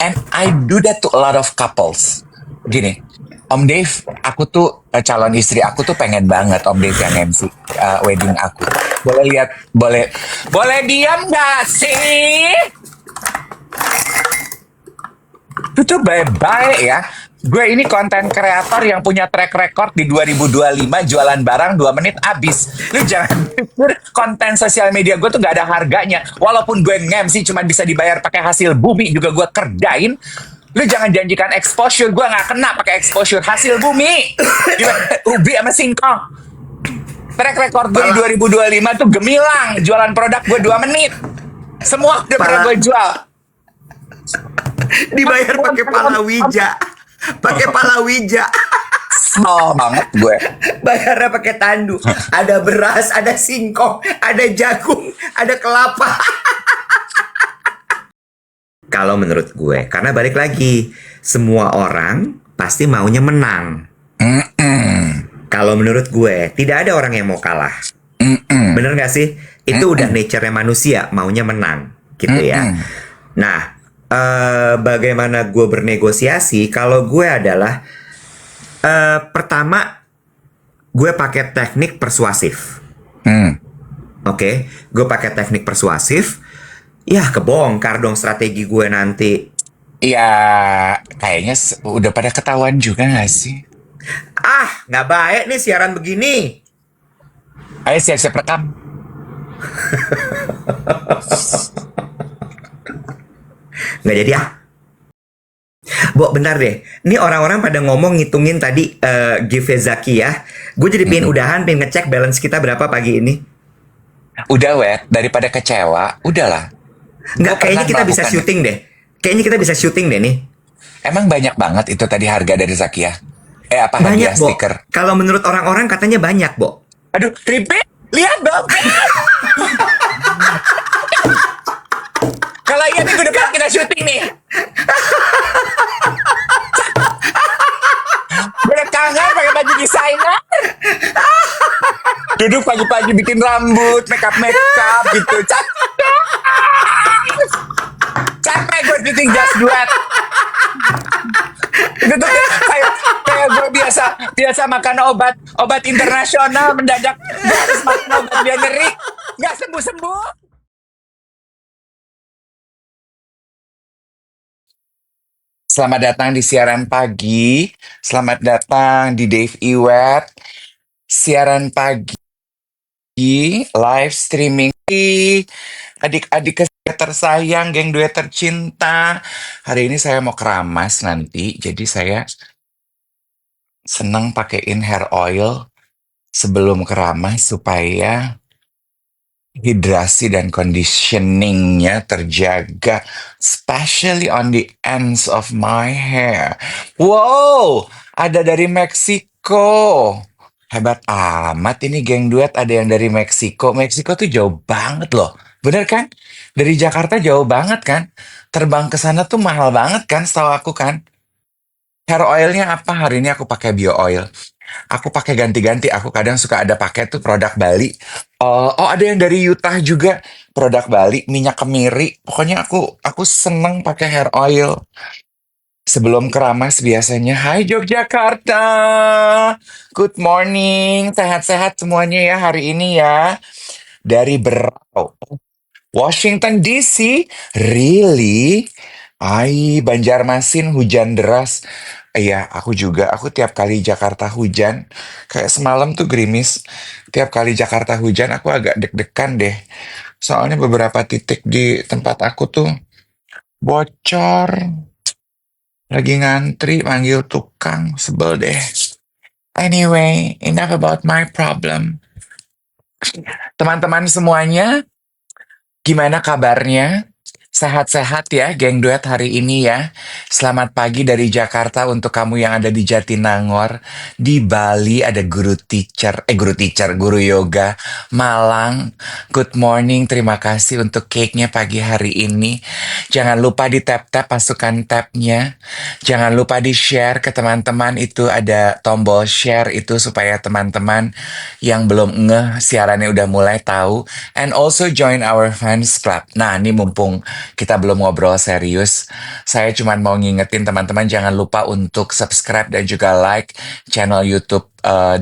And I do that to a lot of couples. Gini, Om Dave, aku tuh calon istri aku tuh pengen banget Om Dave yang MC wedding aku. Boleh lihat, boleh diam gak sih? Itu tuh baik-baik ya. Gue ini konten kreator yang punya track record di 2025 jualan barang 2 menit abis. Lu jangan pikir konten sosial media gue tuh gak ada harganya. Walaupun gue nge-MC cuma bisa dibayar pakai hasil bumi juga gue kerjain. Lu jangan janjikan exposure, gue gak kena pakai exposure hasil bumi. Gimana? Ubi sama singkong. Track record gue di 2025 tuh gemilang. Jualan produk gue 2 menit. Semua udah pernah gue jual. Dibayar pakai palawija. Pakai palawija. Oh banget gue. Bayarnya pakai tandu. Ada beras, ada singkong, ada jagung, ada kelapa. Kalau menurut gue, karena balik lagi, semua orang pasti maunya menang. Kalau menurut gue, tidak ada orang yang mau kalah. Bener gak sih? Itu udah nature-nya manusia, maunya menang. Gitu ya. Nah, bagaimana gue bernegosiasi? Kalau gue adalah pertama, gue pakai teknik persuasif. Oke, gue pakai teknik persuasif. Ya kebongkar dong strategi gue nanti. Ya kayaknya udah pada ketahuan juga gak sih? Ah, nggak baik nih siaran begini. Ayo siap-siap rekam. Nggak jadi ah. Bo, bentar deh. Ini orang-orang pada ngomong ngitungin tadi give Zaki ya. Gue jadi pengen udahan, pengen ngecek balance kita berapa pagi ini. Udah wet, daripada kecewa, udahlah. Nggak, Gua kayaknya pernah kita bisa melakukan- syuting deh. Kayaknya kita bisa syuting deh nih. Emang banyak banget itu tadi harga dari Zakia. Apa hadiah Banyak, Bo. stiker? Kalau menurut orang-orang katanya banyak, Bo. Aduh, repeat, lihat dong. Kalau iya minggu depan kita syuting nih. Berkangan pakai baju desainer. Duduk pagi-pagi bikin rambut, makeup gitu. Capek gue syuting Just Duet. Itu tuh kayak gue biasa makan obat internasional, mendadak gue harus makan obat biar ngeri, nggak sembuh. Selamat datang di siaran pagi. Selamat datang di Dave Iwet. Siaran pagi live streaming. Adik-adik tersayang, geng duet tercinta. Hari ini saya mau keramas nanti, jadi saya senang pakein hair oil sebelum keramas supaya hidrasi dan conditioningnya terjaga, especially on the ends of my hair. Wow, ada dari Meksiko. Hebat amat ini geng duet, ada yang dari Meksiko. Meksiko tuh jauh banget loh. Bener kan? Dari Jakarta jauh banget kan? Terbang ke sana tuh mahal banget kan, setahu aku kan? Hair oilnya apa? Hari ini aku pakai bio oil. Aku pakai ganti-ganti. Aku kadang suka ada pakai tuh produk Bali. Oh, ada yang dari Utah juga. Produk Bali, minyak kemiri. Pokoknya aku seneng pakai hair oil. Sebelum keramas biasanya, Hai Yogyakarta. Good morning. Sehat-sehat semuanya ya hari ini ya. Dari Berau. Washington DC. Really? Banjarmasin hujan deras. Iya, aku juga. Aku tiap kali Jakarta hujan, kayak semalam tuh gerimis. Tiap kali Jakarta hujan, aku agak deg-degan deh. Soalnya beberapa titik di tempat aku tuh bocor. Lagi ngantri, manggil tukang. Sebel deh. Anyway, enough about my problem. Teman-teman semuanya, gimana kabarnya? Sehat-sehat ya, geng duet hari ini ya. Selamat pagi dari Jakarta untuk kamu yang ada di Jatinangor. Di Bali ada guru yoga. Malang, good morning, terima kasih untuk cake-nya pagi hari ini. Jangan lupa di tap-tap, pasukan tab-nya. Jangan lupa di share ke teman-teman, itu ada tombol share itu supaya teman-teman yang belum ngeh siarannya udah mulai tahu. And also join our fans club. Nah, ini mumpung kita belum ngobrol serius. Saya cuma mau ngingetin teman-teman jangan lupa untuk subscribe dan juga like channel YouTube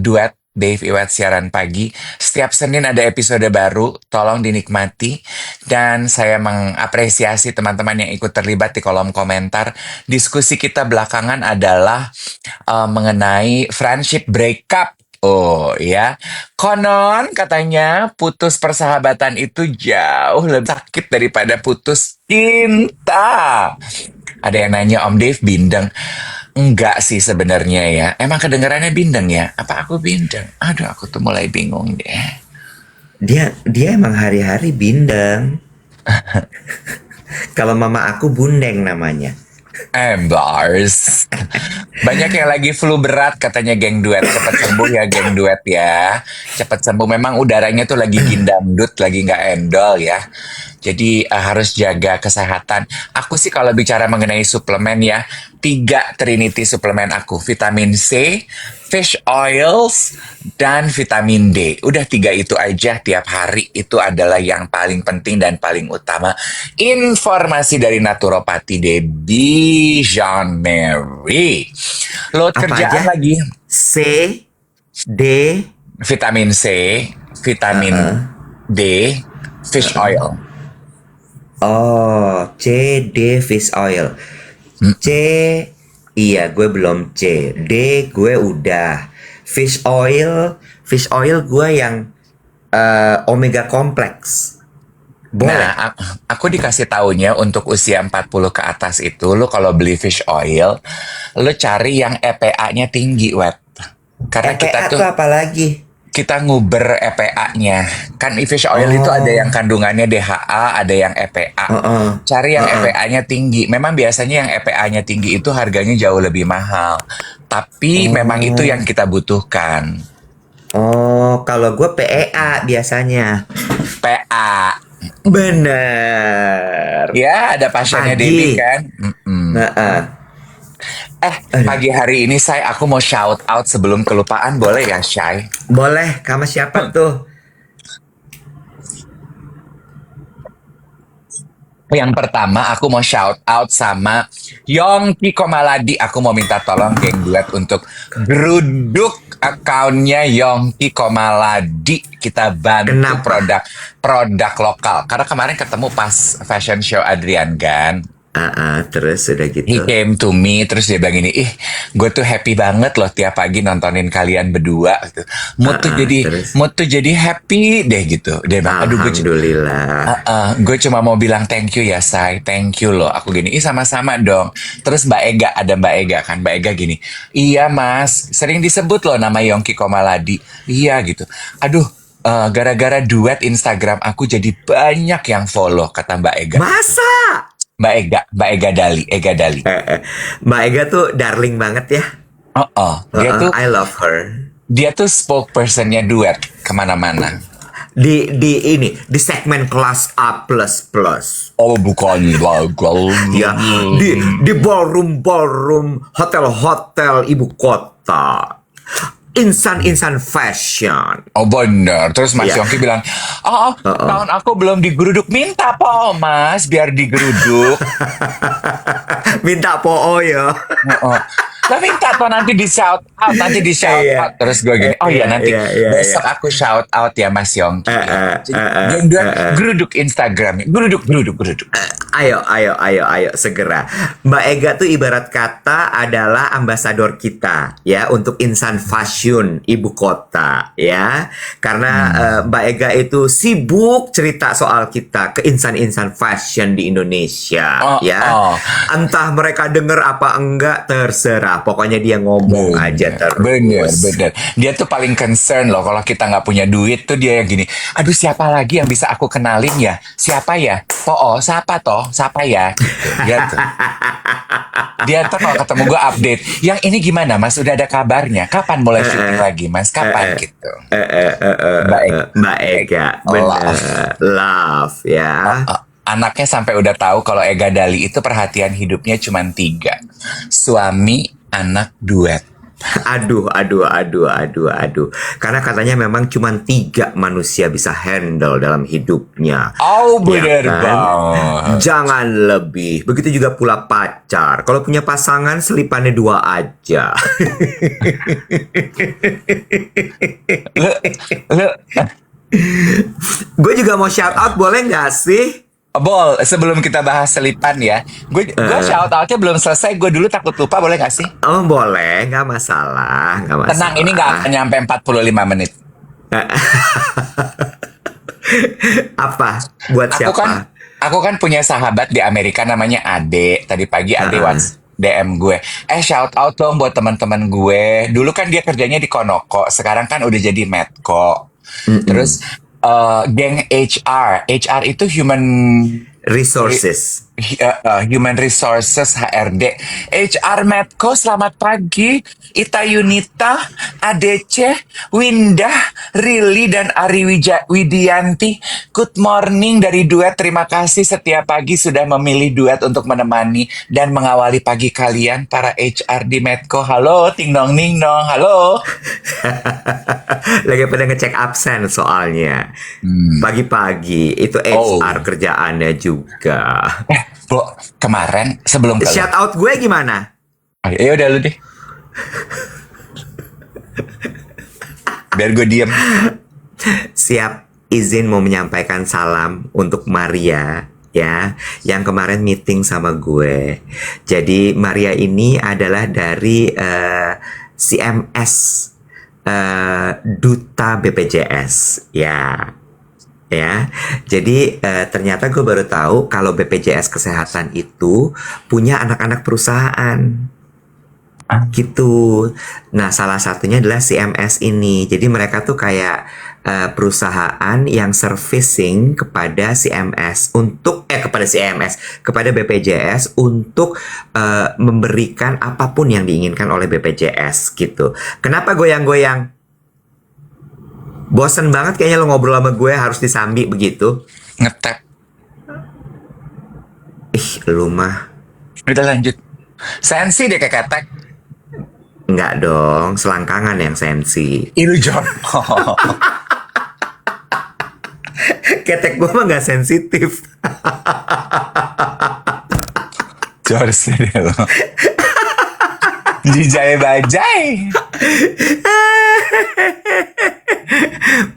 Duet Dave Iwet Siaran Pagi. Setiap Senin ada episode baru, tolong dinikmati. Dan saya mengapresiasi teman-teman yang ikut terlibat di kolom komentar. Diskusi kita belakangan adalah mengenai friendship breakup. Oh ya, konon katanya putus persahabatan itu jauh lebih sakit daripada putus cinta. Ada yang nanya, Om Dave bindeng. Enggak sih sebenarnya ya. Emang kedengarannya bindeng ya? Apa aku bindeng? Aduh, aku tuh mulai bingung deh. Dia emang hari-hari bindeng. Kalau mama aku bundeng namanya. Bars. Banyak yang lagi flu berat katanya geng duet. Cepat sembuh ya geng duet ya. Cepat sembuh. Memang udaranya tuh lagi gindamdut, lagi nggak endol ya. Jadi harus jaga kesehatan. Aku sih kalau bicara mengenai suplemen ya, 3 Trinity suplemen aku. Vitamin C, fish oils, dan vitamin D. Udah 3 itu aja tiap hari. Itu adalah yang paling penting dan paling utama. Informasi dari naturopati Debbie Jean Mary. Load Apa kerjaan aja? lagi. C, D, Vitamin C, vitamin D, fish oil. oh, C, D, fish oil. C, iya gue belum C. D, gue udah. Fish oil gue yang omega kompleks. Boleh. Nah, aku dikasih taunya untuk usia 40 ke atas itu, lo kalau beli fish oil, lo cari yang EPA-nya tinggi, Wet. Karena EPA tuh apa lagi? kita nguber EPA-nya. Kan fish oil itu ada yang kandungannya DHA, ada yang EPA. Cari yang EPA-nya tinggi. Memang biasanya yang EPA-nya tinggi itu harganya jauh lebih mahal. Tapi memang itu yang kita butuhkan. Oh, kalau gue PEA biasanya. PA. Bener. Ya, ada pasiennya Pagi. Debbie kan? Pagi hari ini aku mau shout out sebelum kelupaan, boleh ya, Shay? Boleh, sama siapa tuh? Yang pertama, aku mau shout out sama Yongki Komaladi. Aku mau minta tolong geng duet untuk geruduk akunnya Yongki Komaladi. Kita bantu Kenapa? produk lokal. Karena kemarin ketemu pas fashion show Adrian kan. Terus udah He gitu. came to me, terus dia bilang gini, gue tuh happy banget loh tiap pagi nontonin kalian berdua. Gitu. Terus? Mood tuh jadi happy deh gitu. Dia bilang, aduh Alhamdulillah. gue cuma mau bilang thank you ya, Say. Thank you loh. Aku gini, sama-sama dong. Terus Mbak Ega, ada Mbak Ega kan. Mbak Ega gini, iya mas, sering disebut loh nama Yongki Komaladi. Iya gitu. Aduh, gara-gara duet Instagram aku jadi banyak yang follow, kata Mbak Ega. Masa? Mbak Ega Dali. Mbak Ega tuh darling banget ya. I love her. Dia tuh spokespersonnya duet kemana-mana. Di segmen kelas A++. Oh bukan Ya, di ballroom hotel ibu kota. Insan fashion. Oh bener. Terus Mas Iya. Yongki bilang, tahun aku belum digeruduk. Minta po mas, biar digeruduk. Minta po ya. Lah minta toh nanti di shout out, Iya. Terus gue gini, oh iya nanti Iya. besok aku shout out ya Mas Yongki. Yang dua geruduk Instagramnya, geruduk. Ayo, segera. Mbak Ega tuh ibarat kata adalah ambasador kita ya untuk insan fashion ibu kota ya. Karena Mbak Ega itu sibuk cerita soal kita ke insan-insan fashion di Indonesia ya. Entah mereka denger apa enggak terserah. Pokoknya dia ngomong aja terus. Bener. Dia tuh paling concern loh kalau kita nggak punya duit tuh dia yang gini. Aduh siapa lagi yang bisa aku kenalin ya? Siapa ya? Siapa ya? Gitu. Dia tuh kalau ketemu gue update. Yang ini gimana mas? Udah ada kabarnya? Kapan mulai syuting lagi mas? Kapan gitu? Mbak Ega, bener. Love ya. Anaknya sampai udah tahu kalau Ega Dali itu perhatian hidupnya cuma 3. Suami, anak, duet. Aduh, aduh, aduh, aduh, aduh. Karena katanya memang cuma 3 manusia bisa handle dalam hidupnya. Oh, Ya bener kan? banget. Jangan lebih. Begitu juga pula pacar. Kalau punya pasangan, selipannya 2 aja. Lu, lu, Gue juga mau shout out, boleh nggak sih? Bol, sebelum kita bahas selipan ya, gue shout outnya belum selesai. Gue dulu takut lupa, boleh gak sih? Oh, boleh. Nggak masalah. Nggak Tenang, ini gak masalah. akan nyampe 45 menit. Apa? Buat Aku kan, siapa? aku kan punya sahabat di Amerika namanya Ade. Tadi pagi Ade Heeh. DM gue. Shout out dong buat teman-teman gue. Dulu kan dia kerjanya di Konoko, sekarang kan udah jadi Medco. Mm-mm. Terus geng HR, HR itu Resources. Human Resources HRD. HR Medco, selamat pagi. Ita Yunita, ADC, Windah, Rili, dan Widianti. Good morning dari Duet. Terima kasih setiap pagi sudah memilih Duet untuk menemani dan mengawali pagi kalian para HR di Medco. Halo, ting dong ning dong. Halo. Lagi pada ngecek absen soalnya. Pagi-pagi itu Oh. HR kerjaannya juga. Bo, kemarin sebelum ke lo. Shout out gue gimana? Ya udah lu deh. Biar gue diem. Siap, izin mau menyampaikan salam untuk Maria ya, yang kemarin meeting sama gue. Jadi Maria ini adalah dari CMS, Duta BPJS ya. Ya, jadi ternyata gue baru tahu kalau BPJS Kesehatan itu punya anak-anak perusahaan gitu. Nah, salah satunya adalah CMS ini. Jadi mereka tuh kayak perusahaan yang servicing kepada CMS untuk kepada BPJS untuk memberikan apapun yang diinginkan oleh BPJS gitu. Kenapa goyang-goyang? Bosen banget kayaknya lo ngobrol sama gue harus disambi begitu. Ngetap. Lu mah. Udah lanjut. Sensi deh kayak ketek. Enggak dong, selangkangan yang sensi. Ilu John. Ketek gue mah nggak sensitif. George deh lo. Jijai bajai.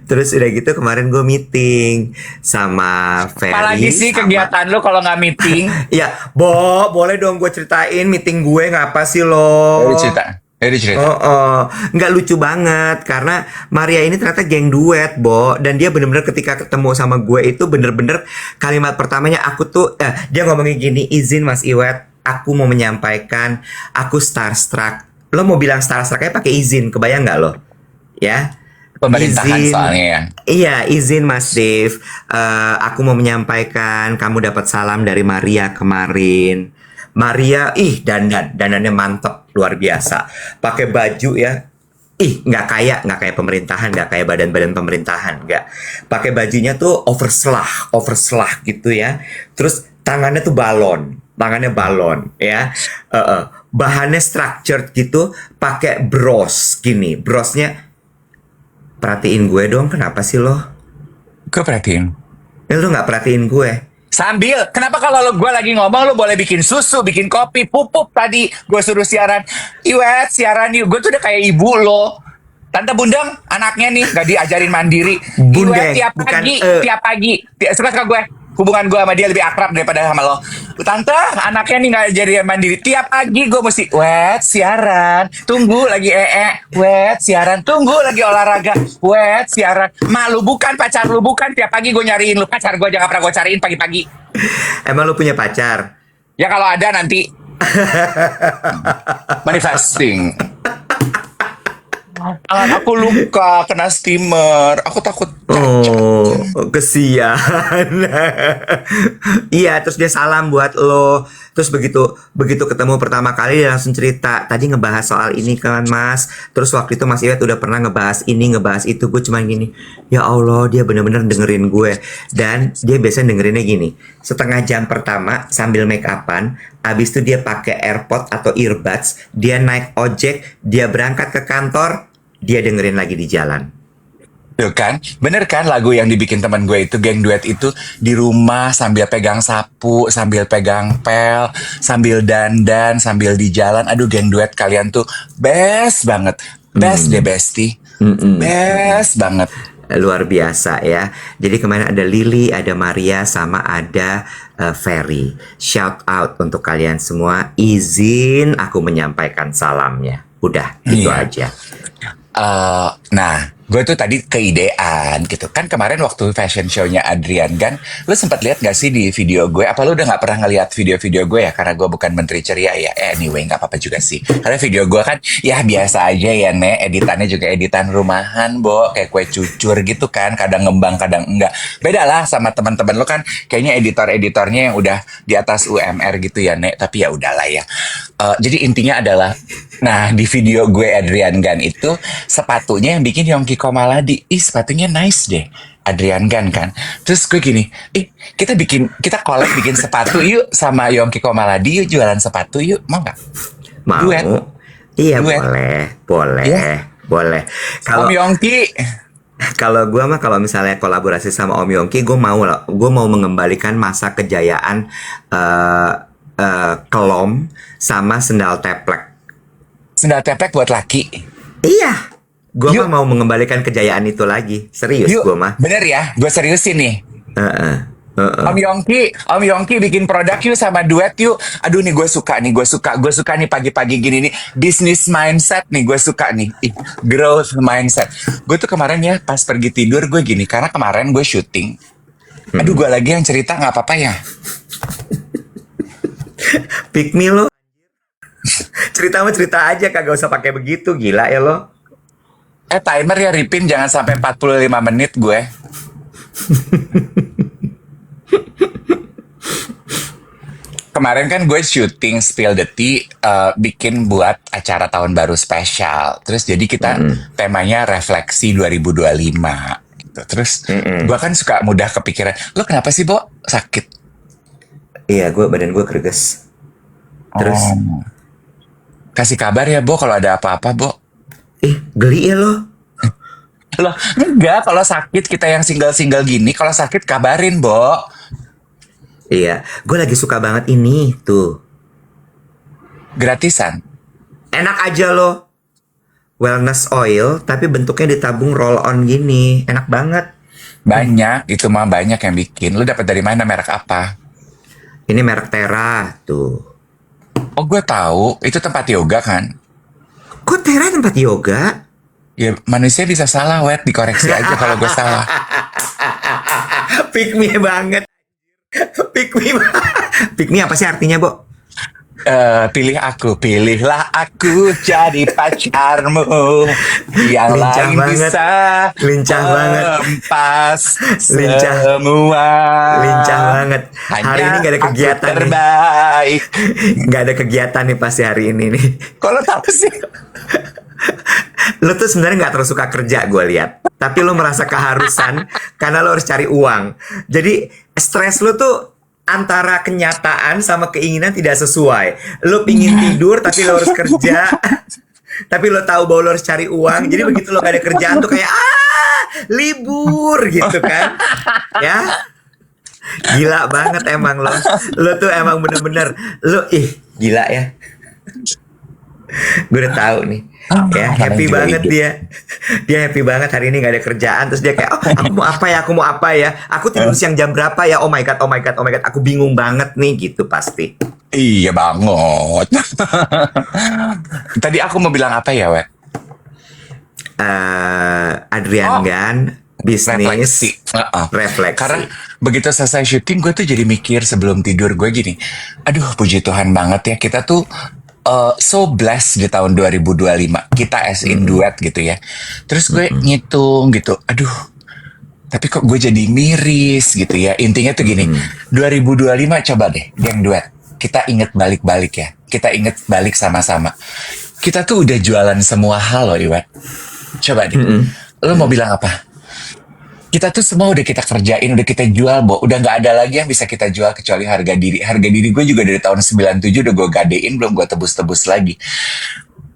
Terus udah gitu kemarin gue meeting sama Ferry. Apalagi sih kegiatan lu kalau nggak meeting? Ya, boleh dong gue ceritain meeting gue ngapa sih lo? Jadi cerita. Jadi cerita. Nggak lucu banget karena Maria ini ternyata geng duet, dan dia bener-bener ketika ketemu sama gue itu bener-bener kalimat pertamanya aku tuh dia ngomongin gini, izin Mas Iwet, aku mau menyampaikan aku starstruck. Lo mau bilang starstrucknya pakai izin, kebayang nggak lo? Ya. Pemerintahan Izin. soalnya ya. Iya, izin Mas Dave. Aku mau menyampaikan kamu dapat salam dari Maria kemarin. Maria, dandannya mantep, luar biasa. Pakai baju ya, nggak kayak pemerintahan, nggak kayak badan-badan pemerintahan, nggak. Pakai bajunya tuh overslah gitu ya. Terus tangannya balon ya. Bahannya structured gitu, pakai bros gini, brosnya. Perhatiin gue dong, kenapa sih lo? Gue perhatiin. Lo nggak perhatiin gue? Sambil, kenapa kalau gue lagi ngomong lu boleh bikin susu, bikin kopi, pupuk tadi gue suruh siaran. Iwet, siaran yuk. Gue tuh udah kayak ibu lo. Tante Bundeng, anaknya nih gak diajarin mandiri. Bundeng, Iwet tiap pagi. Suka-suka gue. Hubungan gue sama dia lebih akrab daripada sama lo. Tante, anaknya nih gak jadi mandiri. Tiap pagi gue mesti, wet, siaran. Tunggu lagi wet, siaran. Tunggu lagi olahraga. Wet, siaran. Malu bukan, pacar lu bukan. Tiap pagi gue nyariin lu. Pacar gue jangan pernah gue cariin pagi-pagi. Emang lu punya pacar? Ya kalau ada nanti. Manifesting. tangan aku luka, kena steamer. Aku takut cacat. Oh, kesian. Iya, terus dia salam buat lo. Terus begitu begitu ketemu pertama kali dia langsung cerita. Tadi ngebahas soal ini kan, Mas. Terus waktu itu Mas Iwet udah pernah ngebahas ini, ngebahas itu. Gue cuma gini, ya Allah, dia bener-bener dengerin gue. Dan dia biasanya dengerinnya gini, setengah jam pertama sambil make upan, abis itu dia pakai AirPod atau earbuds, dia naik ojek, dia berangkat ke kantor, dia dengerin lagi di jalan. Tuh kan, bener kan lagu yang dibikin teman gue itu, geng duet itu di rumah sambil pegang sapu, sambil pegang pel, sambil dandan, sambil di jalan. Aduh, geng duet kalian tuh best banget, best deh bestie, Mm-mm. best banget. Luar biasa ya. Jadi kemarin ada Lily, ada Maria, sama ada Ferry. Shout out untuk kalian semua. Izin aku menyampaikan salamnya. Udah, itu Iya. aja. Nah, gue tuh tadi keidean gitu kan, kemarin waktu fashion show-nya Adrian Gan, lu sempat lihat gak sih di video gue? Apa lu udah nggak pernah ngeliat video-video gue ya? Karena gue bukan menteri ceria ya. Anyway, nggak apa-apa juga sih. Karena video gue kan ya biasa aja ya, Nek. Editannya juga editan rumahan, Bo. Kayak kue cucur gitu kan. Kadang ngembang, kadang enggak. Beda lah sama teman-teman lu kan. Kayaknya editor-editornya yang udah di atas UMR gitu ya, Nek. Tapi ya udahlah ya. Jadi intinya adalah, nah di video gue Adrian Gan itu sepatunya yang bikin Yongki Komaladi. Ih, sepatunya nice deh. Adrian Gan kan. Terus gue gini, kita collab bikin sepatu yuk sama Yongki Komaladi, yuk jualan sepatu yuk. Mau nggak? Mau? Duet. Iya, Duet. boleh, Ya. boleh. Om Kalau Yongki. kalau gue mah kalau misalnya kolaborasi sama Om Yongki, gue mau mengembalikan masa kejayaan kelom sama sendal teplek. Sendal teplek buat laki. Iya, gue Yuk. mah mau mengembalikan kejayaan itu lagi. Serius Yuk. gue mah. Bener ya? Gue seriusin nih. Heeh, heeh. Om Yongki bikin produk yuk sama duet yuk. Aduh nih gue suka nih pagi-pagi gini nih. Business mindset nih gue suka nih. Growth mindset. Gue tuh kemarin ya pas pergi tidur gue gini. Karena kemarin gue syuting. Aduh gue lagi yang cerita nggak apa-apa ya. Pick me lo. Cerita mah cerita aja, kagak usah pakai begitu, gila ya lo. Timer ya Ripin, jangan sampai 45 menit gue. Kemarin kan gue syuting Spill the Tea, bikin buat acara tahun baru spesial. Terus jadi kita temanya refleksi 2025 gitu. Terus gue kan suka mudah kepikiran, lo kenapa sih, Bo? Sakit? Iya, badan gue greges. Terus, Oh. Kasih kabar ya, Bo, kalau ada apa-apa, Bo. geli ya lo. Loh, enggak, kalau sakit kita yang single-single gini, kalau sakit kabarin, Bo. Iya, gue lagi suka banget ini tuh. Gratisan. Enak aja lo. Wellness oil, tapi bentuknya ditabung roll on gini. Enak banget. Banyak, itu mah banyak yang bikin. Lu dapat dari mana, merek apa? Ini merek Tera tuh. Oh, gue tahu, itu tempat yoga kan? Kok Tera tempat yoga? Ya, manusia bisa salah, Wet. Dikoreksi aja kalau gue salah. Pick me banget. Pick me. Pick me apa sih artinya, Bo? Pilihlah aku jadi pacarmu. Yang Lincah lain banget. bisa Lincah banget. mempas Lincah. semua. Lincah banget. Hari ini gak ada Hanya kegiatan aku nih. terbaik. Gak ada kegiatan nih pasti hari ini nih. Kalau tahu sih. Lo tuh sebenarnya nggak terlalu suka kerja, gue lihat. Tapi lo merasa keharusan karena lo harus cari uang. Jadi stres lo tuh antara kenyataan sama keinginan tidak sesuai. Lo pingin tidur tapi lo harus kerja. Tapi lo tahu bahwa lo harus cari uang. Jadi begitu lo gak ada kerjaan tuh kayak libur gitu kan. Ya. Gila banget emang lo. Lo tuh emang bener-bener lo gila ya. Gue udah tahu nih. Ya, happy juga banget hidup. dia happy banget hari ini gak ada kerjaan. Terus dia kayak, aku mau apa ya, aku tidur siang jam berapa ya, oh my god, aku bingung banget nih, gitu pasti. Iya banget. Tadi aku mau bilang apa ya, Wet? Adrian Gan, bisnis Refleksi. refleksi. Karena begitu selesai syuting, gue tuh jadi mikir sebelum tidur gue gini, aduh puji Tuhan banget ya, kita tuh so blessed di tahun 2025 kita as in duet gitu ya. Terus gue ngitung gitu, aduh, tapi kok gue jadi miris gitu ya. Intinya tuh gini, 2025 coba deh geng duet. Kita inget balik-balik ya. Kita inget balik sama-sama. Kita tuh udah jualan semua hal loh Iwan. Coba deh. Lo mau bilang apa? Kita tuh semua udah kita kerjain, udah kita jual, Bo. Udah nggak ada lagi yang bisa kita jual kecuali harga diri. Harga diri gue juga dari tahun 97 udah gue gadein, belum gue tebus-tebus lagi.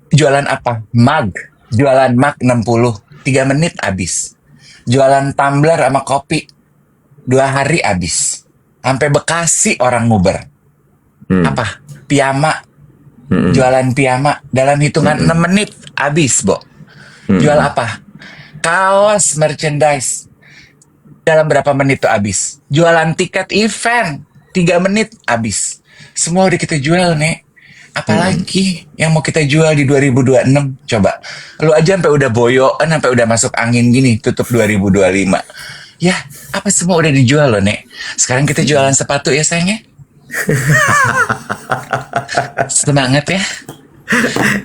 Jualan apa? Mug. Jualan mug 60. 3 menit habis. Jualan tumbler sama kopi 2 hari habis. Sampai Bekasi orang nguber. Apa? Piyama. Jualan piyama dalam hitungan 6 menit habis, Bo. Jual apa? Kaos merchandise. Dalam berapa menit tuh habis? Jualan tiket event 3 menit habis. Semua udah kita jual, Nek. Apalagi yang mau kita jual di 2026? Coba. Lu aja sampai udah boyoan, sampai udah masuk angin gini, tutup 2025. Ya, apa semua udah dijual loh, Nek. Sekarang kita jualan sepatu ya, sayangnya. Semangat ya.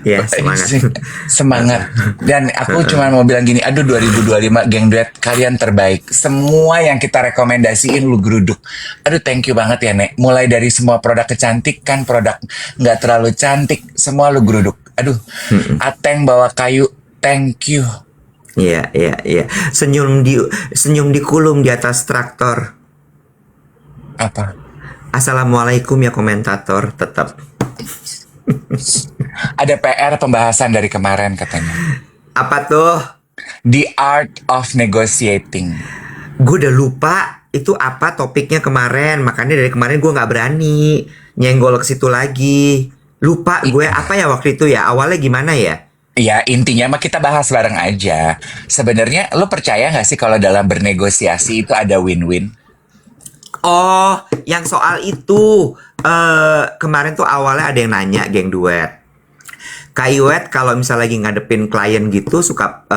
Ya, semangat. Semangat. Dan aku cuma mau bilang gini, aduh 2025 geng duet kalian terbaik. Semua yang kita rekomendasiin lu geruduk. Aduh thank you banget ya Nek. Mulai dari semua produk kecantikan, produk nggak terlalu cantik, semua lu geruduk. Aduh, Ateng bawa kayu, thank you. Iya, iya, iya. Senyum di kulum di atas traktor. Apa? Assalamualaikum ya komentator, tetap. Ada PR pembahasan dari kemarin katanya. Apa tuh? The art of negotiating. Gue udah lupa itu apa topiknya kemarin, makanya dari kemarin gue nggak berani nyenggol ke situ lagi. Lupa gue apa ya waktu itu ya, awalnya gimana ya? Ya intinya mah kita bahas bareng aja. Sebenarnya lo percaya nggak sih kalau dalam bernegosiasi itu ada win-win? Oh, yang soal itu kemarin tuh awalnya ada yang nanya geng duet. Kak Iwet kalau misalnya lagi ngadepin klien gitu suka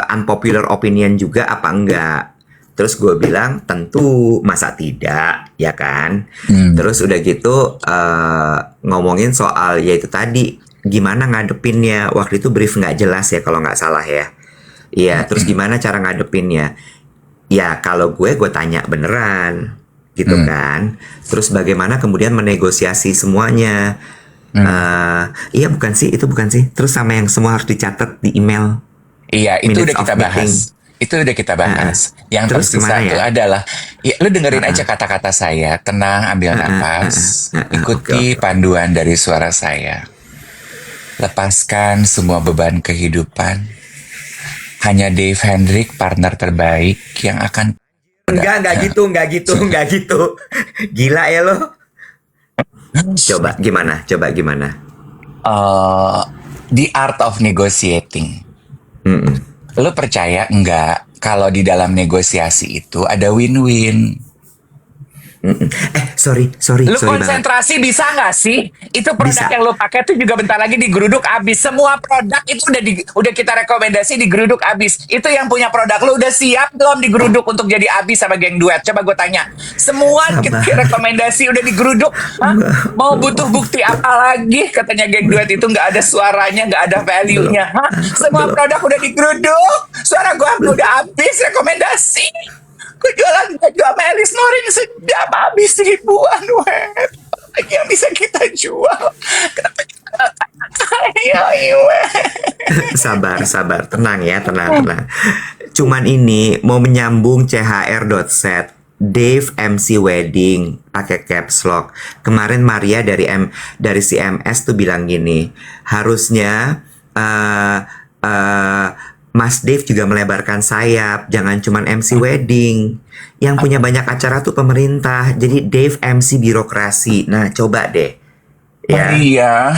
unpopular opinion juga apa enggak? Terus gue bilang tentu, masa tidak, ya kan? Terus udah gitu ngomongin soal yaitu tadi gimana ngadepinnya. Waktu itu brief nggak jelas ya kalau nggak salah ya. Iya, terus gimana cara ngadepinnya? Ya kalau gue tanya beneran gitu kan. Terus bagaimana kemudian menegosiasi semuanya. Iya bukan sih, itu bukan sih. Terus sama yang semua harus dicatat di email. Iya, itu Minutes udah kita of meeting. bahas. Itu udah kita bahas. Yang Terus tersisa gimana itu ya? adalah, ya, lu dengerin aja kata-kata saya, tenang, ambil nafas, ikuti oke. panduan dari suara saya. Lepaskan semua beban kehidupan. Hanya Dave Hendrik, partner terbaik yang akan Enggak gitu. Gila ya lo. Coba gimana? The art of negotiating. Mm-mm. Lo percaya nggak kalau di dalam negosiasi itu ada win-win? Sorry Lu banget. konsentrasi bisa nggak sih? Itu produk Bisa. yang lu pakai tuh juga bentar lagi digeruduk abis. Semua produk itu udah kita rekomendasi digeruduk abis. Itu yang punya produk lu udah siap belum digeruduk untuk jadi abis sama geng duet? Coba gue tanya. Semua kita rekomendasi udah digeruduk. Hah? Mau butuh bukti apa lagi? Katanya geng duet itu nggak ada suaranya, nggak ada value-nya. Hah? Semua produk udah digeruduk. Suara gue udah abis rekomendasi. Gue jualan baju sama Elis Noring sejam habis ribuan, wet. Lagi yang bisa kita jual. Kenapa kita ayo, wet. Sabar. Tenang. Cuman ini mau menyambung CHR.set. Dave MC Wedding pakai caps lock. Kemarin Maria dari CMS tuh bilang gini, harusnya Mas Dave juga melebarkan sayap, jangan cuman MC wedding. Yang punya banyak acara tuh pemerintah. Jadi Dave MC birokrasi. Nah, coba deh. Ya. Iya,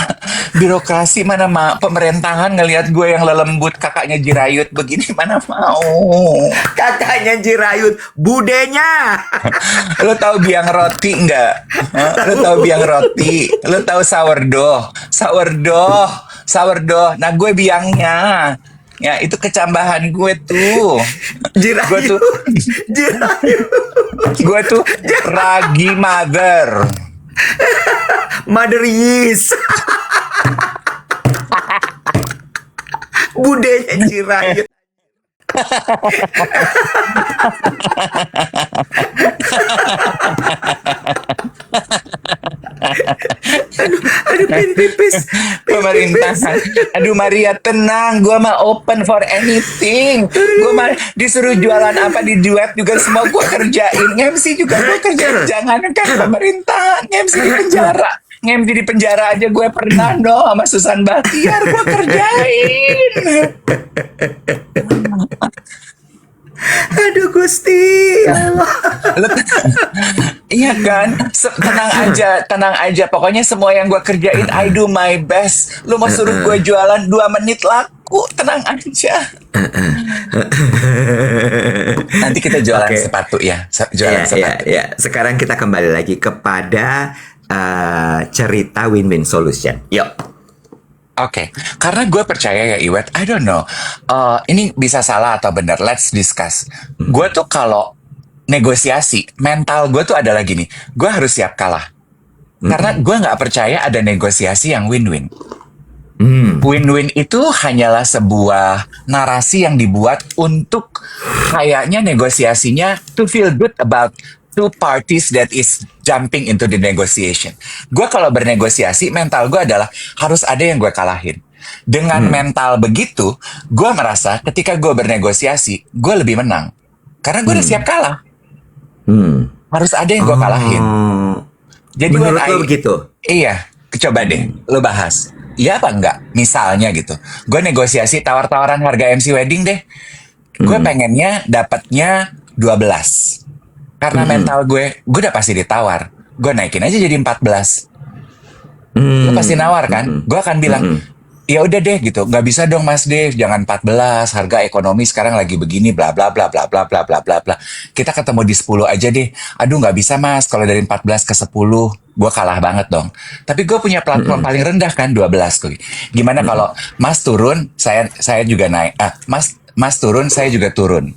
birokrasi mana pemerintahan ngelihat gue yang lelembut kakaknya Jirayut begini mana mau. Kakaknya Jirayut, budenya. Lo tahu biang roti nggak? Hah? Lo tahu biang roti? Lo tahu sourdough? Nah gue biangnya. Ya itu kecambahan gue tuh. Jirayut. Gue tuh ragi mother. Mother Yeast. Budenya Jirayut. Aduh, pipis. Pemerintahan. Aduh Maria tenang, gue mah open for anything. Gue mah disuruh jualan apa di duet juga semua gue kerjain. MC juga gue kerjain. Jangan kan pemerintahan, MC di penjara. MC di penjara aja gue pernah dong sama Susan Bahtiar gue kerjain. Aduh Gusti, ya Allah. Iya kan? Tenang aja. Pokoknya semua yang gue kerjain, I do my best. Lu mau suruh gue jualan 2 menit laku, tenang aja. Nanti kita jualan Oke. sepatu ya, jualan sepatu. Ya. Sekarang kita kembali lagi kepada cerita win-win solution. Yuk. Oke, karena gue percaya ya Iwet, I don't know, ini bisa salah atau benar, let's discuss. Gue tuh kalau negosiasi, mental gue tuh adalah gini, gue harus siap kalah. Karena gue nggak percaya ada negosiasi yang win-win. Win-win itu hanyalah sebuah narasi yang dibuat untuk kayaknya negosiasinya to feel good about two parties that is jumping into the negotiation. Gue kalau bernegosiasi, mental gue adalah harus ada yang gue kalahin. Dengan mental begitu, gue merasa ketika gue bernegosiasi, gue lebih menang. Karena gue udah siap kalah. Harus ada yang gue kalahin. Jadi Menurut lo begitu? Iya, coba deh, lo bahas. Iya apa enggak? Misalnya gitu. Gue negosiasi tawar-tawaran harga MC wedding deh. Gue pengennya dapatnya 12. Karena mental gue udah pasti ditawar. Gue naikin aja jadi 14. Lo pasti nawar kan? Gue akan bilang, ya udah deh gitu. Nggak bisa dong Mas Dev, jangan 14. Harga ekonomi sekarang lagi begini, bla bla bla bla bla bla bla bla bla. Kita ketemu di 10 aja deh. Aduh nggak bisa Mas, kalau dari 14 ke 10, gue kalah banget dong. Tapi gue punya platform paling rendah kan, 12 tuh. Gimana kalau Mas turun, saya juga naik. Mas turun, saya juga turun.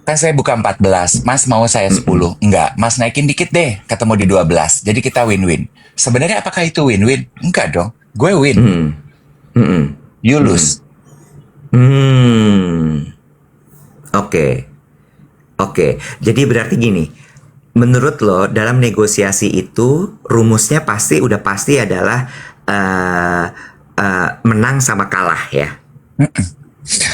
Kan saya buka 14, Mas mau saya 10. Enggak, Mas naikin dikit deh, ketemu di 12. Jadi kita win-win. Sebenarnya apakah itu win-win? Enggak dong. Gue win. You lose. Oke. Jadi berarti gini, menurut lo dalam negosiasi itu rumusnya udah pasti adalah menang sama kalah ya.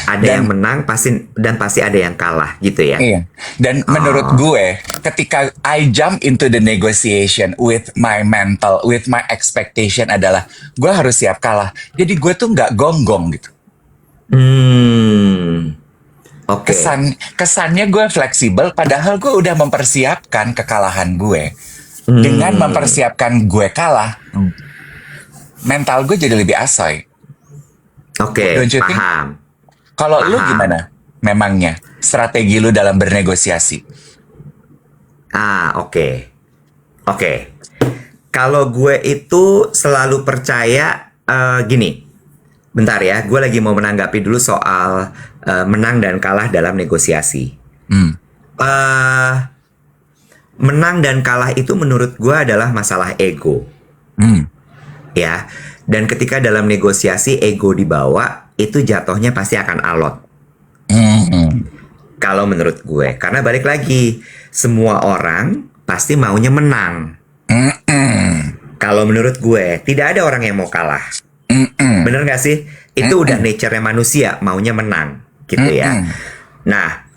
Ada yang menang pasti ada yang kalah gitu ya. Iya. Dan menurut gue, ketika I jump into the negotiation with my mental, with my expectation adalah gue harus siap kalah. Jadi gue tuh nggak gonggong gitu. Oke. Kesannya gue fleksibel, padahal gue udah mempersiapkan kekalahan gue. Dengan mempersiapkan gue kalah, mental gue jadi lebih asoy. Oke, Don't you think? paham. Kalau lu Paham. gimana? Memangnya strategi lu dalam bernegosiasi? Oke. Kalau gue itu selalu percaya gini. Bentar ya, gue lagi mau menanggapi dulu soal menang dan kalah dalam negosiasi. Menang dan kalah itu menurut gue adalah masalah ego. Ya, dan ketika dalam negosiasi ego dibawa, itu jatuhnya pasti akan alot. Kalau menurut gue, karena balik lagi, semua orang pasti maunya menang. Kalau menurut gue, tidak ada orang yang mau kalah. Bener gak sih? Itu udah nature-nya manusia, maunya menang, gitu ya. Nah,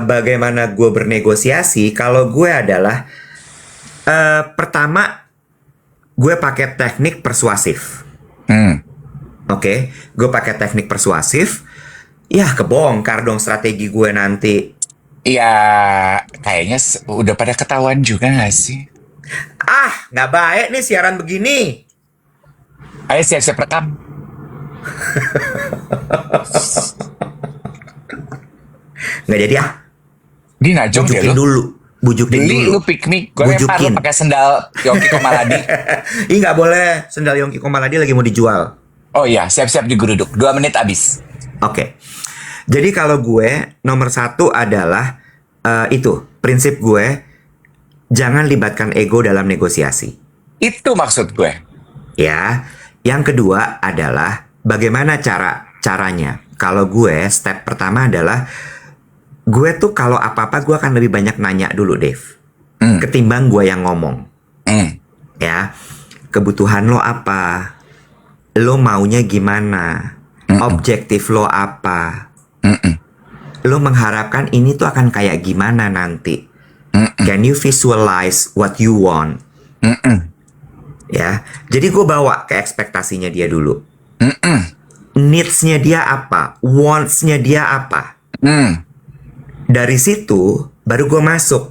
bagaimana gue bernegosiasi? Kalau gue adalah pertama, gue pakai teknik persuasif. Oke, gue pakai teknik persuasif. Ya, kebongkar dong strategi gue nanti. Ya, kayaknya udah pada ketahuan juga gak sih? Nggak baik nih siaran begini. Ayo siap-siap rekam. Nggak jadi ah. Di najong deh Bujukin lu. dulu. Bujukin Beli dulu. lu pick me, gue lempar lu pakai sendal Yongki Komaladi. Ih, nggak boleh. Sendal Yongki Komaladi lagi mau dijual. Oh iya, siap-siap digeruduk. 2 menit abis. Oke. Jadi kalau gue nomor 1 adalah itu prinsip gue, jangan libatkan ego dalam negosiasi. Itu maksud gue. Ya. Yang kedua adalah bagaimana caranya? Kalau gue, step pertama adalah gue tuh kalau apa-apa gue akan lebih banyak nanya dulu, Dave. Ketimbang gue yang ngomong. Ya, kebutuhan lo apa? Lo maunya gimana? Objektif lo apa? Lo mengharapkan ini tuh akan kayak gimana nanti? Can you visualize what you want? Ya, jadi gue bawa ke ekspektasinya dia dulu. Needs-nya dia apa? Wants-nya dia apa? Dari situ baru gue masuk.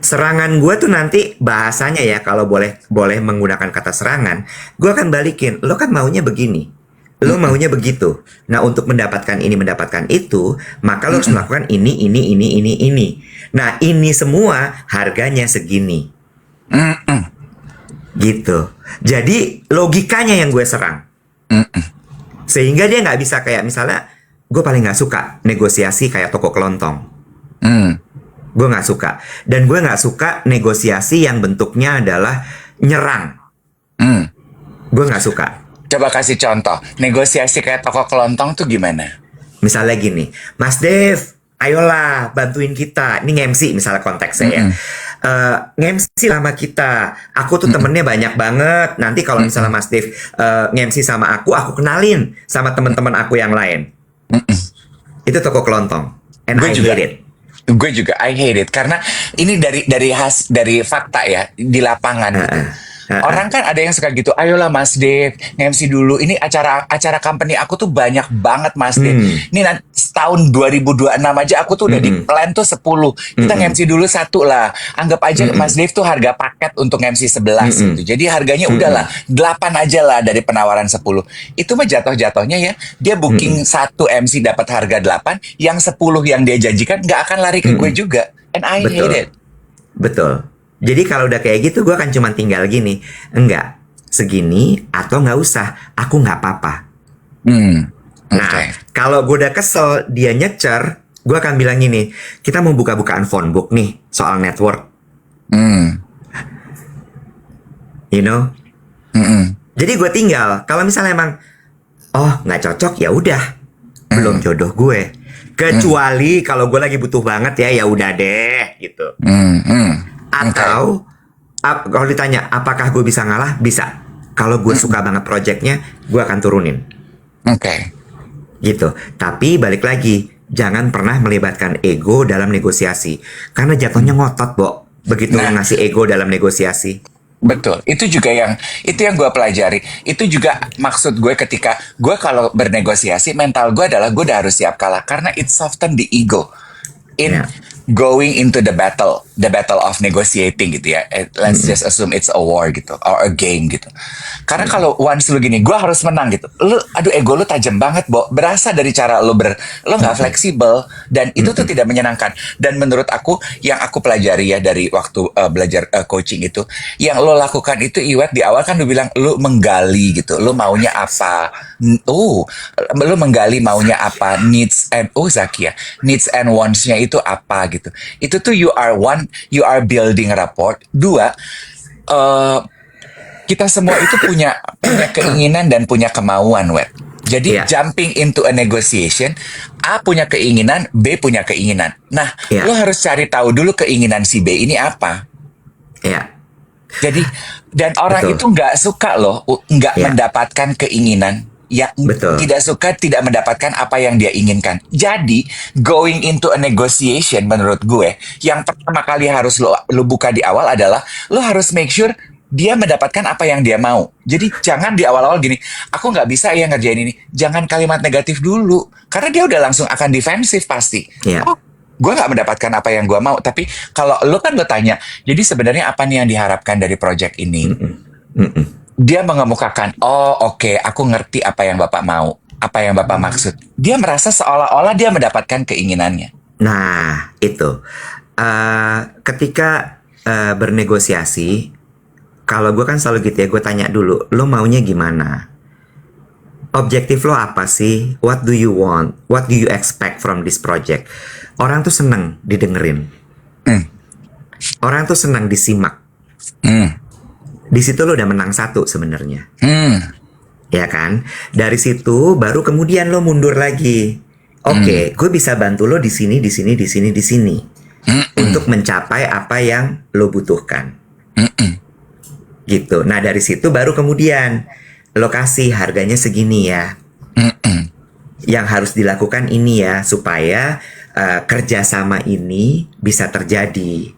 Serangan gue tuh nanti bahasanya ya, kalau boleh menggunakan kata serangan, gue akan balikin. Lo kan maunya begini, lo maunya begitu. Nah, untuk mendapatkan ini, mendapatkan itu, maka lo harus melakukan ini. Nah, ini semua harganya segini. Gitu. Jadi logikanya yang gue serang. Sehingga dia nggak bisa kayak misalnya, gue paling nggak suka negosiasi kayak toko kelontong. Gue nggak suka. Dan gue nggak suka negosiasi yang bentuknya adalah nyerang. Gue nggak suka. Coba kasih contoh. Negosiasi kayak toko kelontong tuh gimana? Misalnya gini, Mas Dev, ayolah bantuin kita. Ini nge-MC misalnya konteksnya ya. Nge-MC sama kita. Aku tuh temennya banyak banget. Nanti kalau misalnya Mas Dev nge-MC sama aku kenalin sama teman-teman aku yang lain. Itu toko kelontong. And I hate it. Gue juga I hate it karena ini dari fakta ya di lapangan gitu. Orang kan ada yang suka gitu, ayolah Mas Dev, nge-MC dulu. Ini acara company aku tuh banyak banget Mas Dev. Ini tahun 2026 aja aku tuh udah di plan tuh 10. Kita nge-MC dulu 1 lah. Anggap aja Mas Dev tuh harga paket untuk nge-MC 11 gitu. Jadi harganya udahlah 8 aja lah dari penawaran 10. Itu mah jatuh-jatuhnya ya, dia booking 1 MC dapat harga 8, yang 10 yang dia janjikan nggak akan lari ke gue juga. And I hate it. Betul. Jadi kalau udah kayak gitu, gue akan cuma tinggal gini. Enggak, segini atau nggak usah. Aku nggak apa-apa. Nah, kalau gue udah kesel, dia nyecer, gue akan bilang gini, kita mau buka-bukaan phone book nih, soal network. You know? Jadi gue tinggal, kalau misalnya emang, oh nggak cocok, ya udah. Belum jodoh gue. Kecuali kalau gue lagi butuh banget ya udah deh, gitu. Atau kalau ditanya apakah gue bisa ngalah, bisa. Kalau gue suka banget projectnya, gue akan turunin. Gitu. Tapi balik lagi, jangan pernah melibatkan ego dalam negosiasi, karena jatuhnya ngotot, Bo. Begitu ngasih ego dalam negosiasi. Betul, itu yang gue pelajari. Itu juga maksud gue ketika gue kalau bernegosiasi, mental gue adalah gue udah harus siap kalah karena it soften the ego in going into the battle of negotiating gitu ya. Let's just assume it's a war gitu or a game gitu. Karena kalau once lu gini, gue harus menang gitu. Aduh ego lu tajam banget, Bo. Berasa dari cara lo nggak fleksibel dan itu tuh tidak menyenangkan. Dan menurut aku yang aku pelajari ya dari waktu belajar coaching itu, yang lo lakukan itu Iwet di awal kan lu bilang lu menggali gitu. Lu maunya apa? Lu menggali maunya apa? Needs and Zakia, needs and wants-nya itu apa gitu. Itu tuh you are building rapport. 2, kita semua itu punya keinginan dan punya kemauan, Wet. Jadi jumping into a negotiation, A punya keinginan, B punya keinginan. Nah, lo harus cari tahu dulu keinginan si B ini apa. Jadi, dan orang itu nggak suka loh, nggak mendapatkan keinginan. Tidak suka, tidak mendapatkan apa yang dia inginkan. Jadi, going into a negotiation menurut gue, yang pertama kali harus lo buka di awal adalah lo harus make sure dia mendapatkan apa yang dia mau. Jadi jangan di awal-awal gini, aku nggak bisa ya ngerjain ini. Jangan kalimat negatif dulu, karena dia udah langsung akan defensif pasti. Oh, gue nggak mendapatkan apa yang gue mau. Tapi kalau lo kan lo tanya, jadi sebenarnya apa nih yang diharapkan dari project ini? Dia mengemukakan, oke, aku ngerti apa yang Bapak mau, apa yang Bapak maksud. Dia merasa seolah-olah dia mendapatkan keinginannya. Nah, itu. Ketika bernegosiasi, kalau gue kan selalu gitu ya, gue tanya dulu, lo maunya gimana? Objektif lo apa sih? What do you want? What do you expect from this project? Orang tuh seneng didengerin. Orang tuh senang disimak. Di situ lo udah menang 1 sebenarnya. ya kan? Dari situ baru kemudian lo mundur lagi. Oke, gue bisa bantu lo di sini, di sini, di sini, di sini untuk mencapai apa yang lo butuhkan. Gitu. Nah, dari situ baru kemudian lokasi harganya segini ya. Yang harus dilakukan ini ya supaya kerjasama ini bisa terjadi.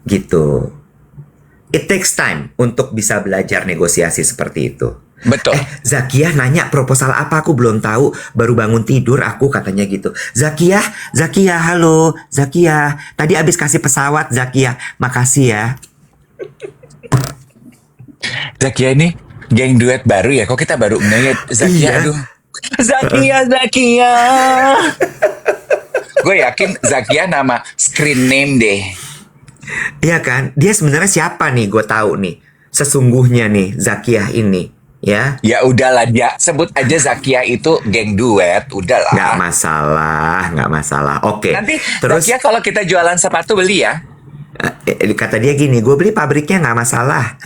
Gitu. It takes time untuk bisa belajar negosiasi seperti itu. Betul. Zakiah nanya proposal apa, aku belum tahu, baru bangun tidur aku, katanya gitu. Zakiah, halo, Zakiah. Tadi abis kasih pesawat, Zakiah. Makasih ya. Zakia ini geng duet baru ya. Kok kita baru ngeliat Zakia? Iya. Aduh. Zakia. Gue yakin Zakia nama screen name deh. Iya kan? Dia sebenarnya siapa nih? Gue tahu nih. Sesungguhnya nih, Zakiah ini, ya. Ya udahlah, dia sebut aja Zakia itu geng duet, udahlah. Nggak masalah. Oke. Nanti Terus Zakia kalau kita jualan sepatu beli ya. kata dia gini, gue beli pabriknya nggak masalah.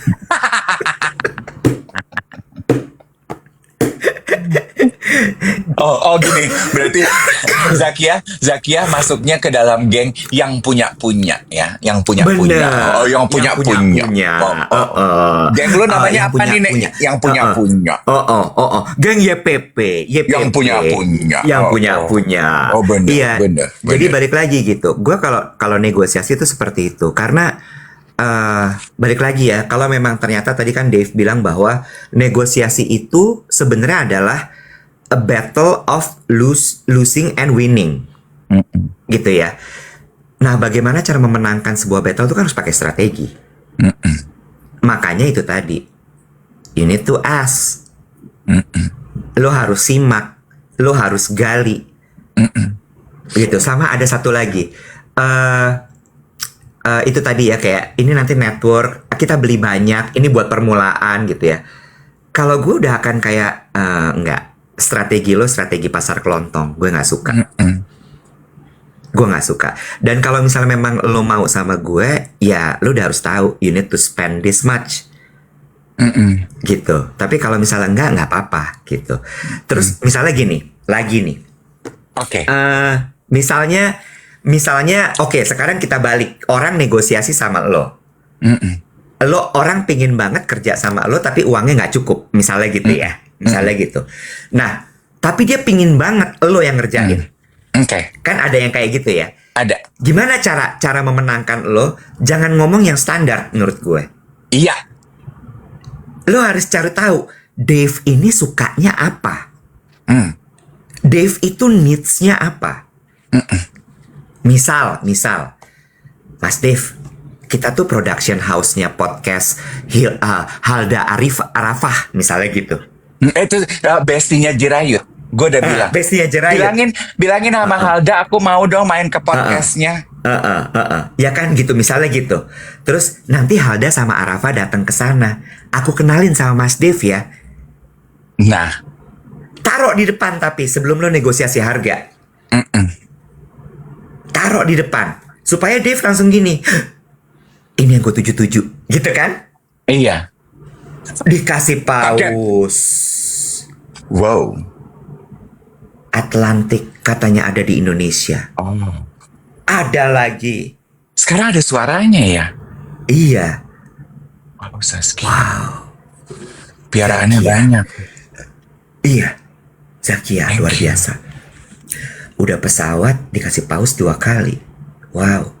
Oh gini, berarti Zakia masuknya ke dalam geng yang punya ya, yang punya. Bener. Oh, yang punya. Geng lu namanya apa nih, Nek? Yang punya. Geng YPP. Yang punya. Yang punya. Oh, bener, Iya. bener. Jadi balik lagi gitu. Gue kalau negosiasi itu seperti itu karena balik lagi ya. Kalau memang ternyata tadi kan Dave bilang bahwa negosiasi itu sebenarnya adalah a battle of losing and winning. Gitu ya. Nah, bagaimana cara memenangkan sebuah battle itu kan harus pakai strategi. Makanya itu tadi. You need to ask. Lo harus simak. Lo harus gali. Gitu. Sama ada satu lagi. Itu tadi ya, kayak ini nanti network. Kita beli banyak. Ini buat permulaan gitu ya. Kalau gue udah akan kayak enggak. Strategi lo strategi pasar kelontong. Gue gak suka. Gue gak suka. Dan kalau misalnya memang lo mau sama gue, ya lo udah harus tahu, you need to spend this much. Gitu. Tapi kalau misalnya nggak apa-apa gitu. Terus misalnya gini, lagi nih. Oke. Misalnya oke, sekarang kita balik. Orang negosiasi sama lo. Lo orang pingin banget kerja sama lo, tapi uangnya nggak cukup. Misalnya gitu ya. Misalnya gitu. Nah, tapi dia pingin banget lo yang ngerjain. Oke. Kan ada yang kayak gitu ya. Ada. Gimana cara memenangkan lo? Jangan ngomong yang standar menurut gue. Iya. Lo harus cari tahu Dave ini sukanya apa. Dave itu needs-nya apa. Misal Mas Dave, kita tuh production house-nya podcast Halda Arafah misalnya gitu. Itu bestinya Jirayu. Gue udah bilang. Bestinya Jirayu. Bilangin sama Halda, aku mau dong main ke podcastnya. Ya kan gitu, misalnya gitu. Terus nanti Halda sama Arafah datang ke sana. Aku kenalin sama Mas Dev ya. Nah, taruh di depan tapi sebelum lo negosiasi harga. Taruh di depan supaya Dev langsung gini. Ini yang gue tuju gitu kan? iya. Dikasih paus. Wow. Atlantik katanya ada di Indonesia. Oh. Ada lagi. Sekarang ada suaranya ya? Iya. Wow, Saskia. Piaraannya banyak. Iya. Zakia luar biasa. Udah pesawat dikasih paus 2 kali. Wow.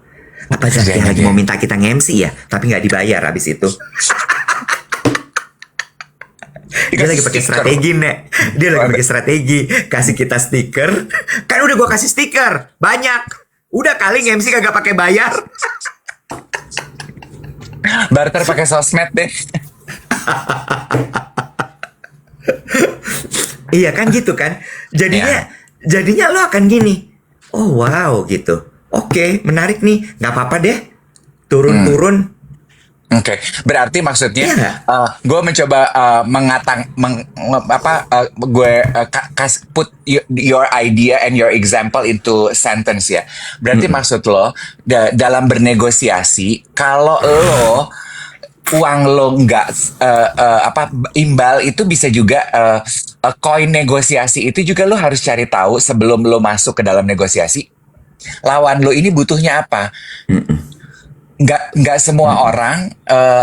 Apa Zakia lagi mau minta kita nge-MC ya? Tapi nggak dibayar abis itu. Dia lagi pakai strategi, Nek. Dia lagi pakai strategi. Kasih kita stiker. Kan udah gue kasih stiker. Banyak. Udah kali nge-MC kagak pakai bayar. Barter pakai sosmed deh. Iya kan gitu kan. Jadinya lo akan gini. Oh wow gitu. Oke, menarik nih. Nggak apa-apa deh. Turun-turun. Oke, berarti maksudnya gue mencoba put your idea and your example into sentence ya. Berarti maksud lo dalam bernegosiasi, kalau lo uang lo nggak imbal, itu bisa juga koin negosiasi itu juga lo harus cari tahu sebelum lo masuk ke dalam negosiasi. Lawan lo ini butuhnya apa? Nggak semua orang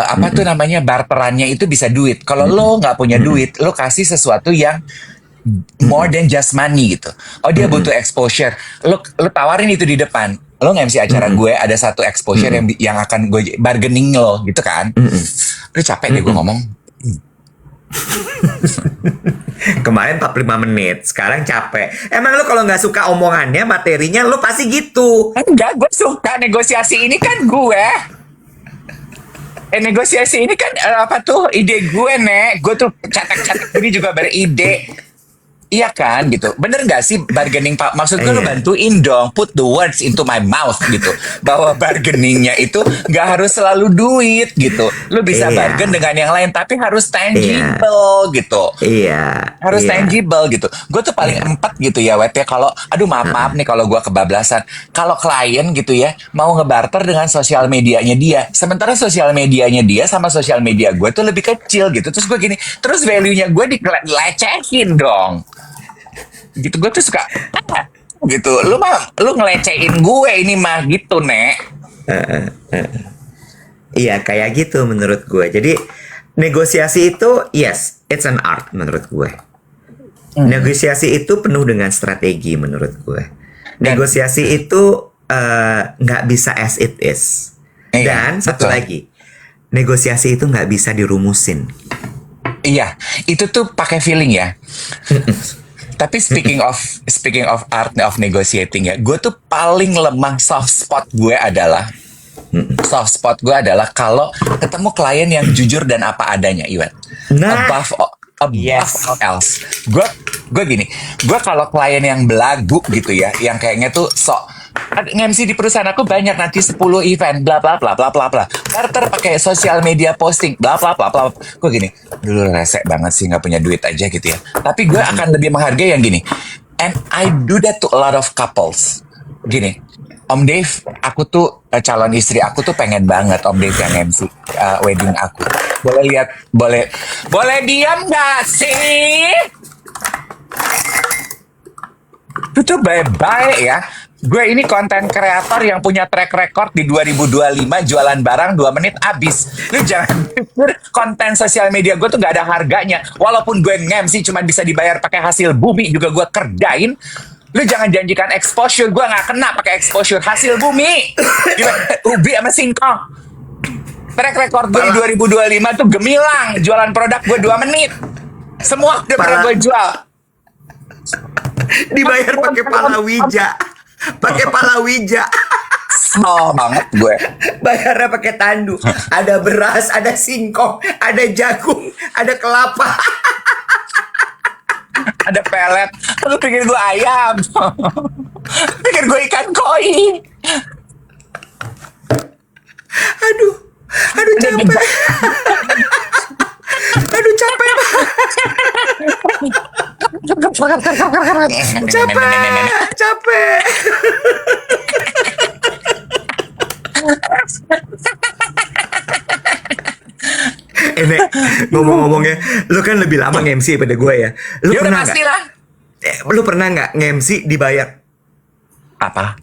apa tuh namanya barterannya itu bisa duit. Kalau lo nggak punya duit, lo kasih sesuatu yang more than just money gitu. Oh, dia butuh exposure. Lo tawarin itu di depan. Lo nge-MC acara gue, ada satu exposure yang akan gue bargaining lo gitu kan. Lo capek deh gue ngomong. Kemarin 45 menit, sekarang capek. Emang lu kalau nggak suka omongannya, materinya, lu pasti gitu. Enggak, gue suka negosiasi ini kan gue. Negosiasi ini kan apa tuh ide gue, Nek. Gue tuh catak-catak ini juga beride. Iya kan gitu. Bener gak sih bargaining Pak? Maksud gue lu bantuin dong, put the words into my mouth gitu. Bahwa bargainingnya itu gak harus selalu duit gitu. Lu bisa bargain dengan yang lain, tapi harus tangible gitu. Harus tangible gitu. Gue tuh paling empat gitu ya, Wet ya. Kalau, aduh maaf nih kalau gue kebablasan. Kalau klien gitu ya, mau ngebarter dengan sosial medianya dia. Sementara sosial medianya dia sama sosial media gue tuh lebih kecil gitu. Terus gue gini, terus value-nya gue dilecehin dong. Gitu, gue tuh suka gitu, lu ngelecehin gue ini mah gitu, Nek. Iya, kayak gitu menurut gue. Jadi negosiasi itu yes, it's an art menurut gue. Negosiasi itu penuh dengan strategi menurut gue. Negosiasi itu nggak bisa as it is. Dan satu lagi, negosiasi itu nggak bisa dirumusin. Iya, itu tuh pakai feeling ya. Tapi speaking of art of negotiating ya, gue tuh paling lemah soft spot gue adalah kalau ketemu klien yang jujur dan apa adanya, Iwan. Above all else. Gue gini, gue kalau klien yang belagu gitu ya, yang kayaknya tuh nge-MC di perusahaan aku banyak, nanti 10 event bla bla bla bla bla bla, barter pakai sosial media posting bla bla bla bla. Gue gini, dulu resek banget sih, nggak punya duit aja gitu ya. Tapi gue akan lebih menghargai yang gini. And I do that to a lot of couples. Gini, Om Dave, aku tuh calon istri aku tuh pengen banget Om Dave yang MC wedding aku. Boleh lihat, boleh diam nggak sih? Itu tuh baik-baik ya. Gue ini konten kreator yang punya track record di 2025 jualan barang 2 menit abis. Lu jangan pikir konten sosial media gue tuh gak ada harganya. Walaupun gue nge-MC cuma bisa dibayar pakai hasil bumi juga gue kerjain. Lu jangan janjikan exposure, gue gak kena pakai exposure, hasil bumi. Ubi sama singkong. Track record gue di 2025 tuh gemilang, jualan produk gue 2 menit. Semua udah pernah gue jual. Dibayar pakai palawija. Pakai palawija. Oh banget gue. Bayarnya pakai tandu. Ada beras, ada singkong, ada jagung, ada kelapa. Ada pelet. Lu pikir gue ayam? Pikir gue ikan koi? Aduh capek. Aduh capek. Capek. Nek, ngomong-ngomongnya, lu kan lebih lama nge-MC pada gue ya. Lu Ya udah pernah pastilah. Lu pernah nggak nge-MC dibayar? Apa?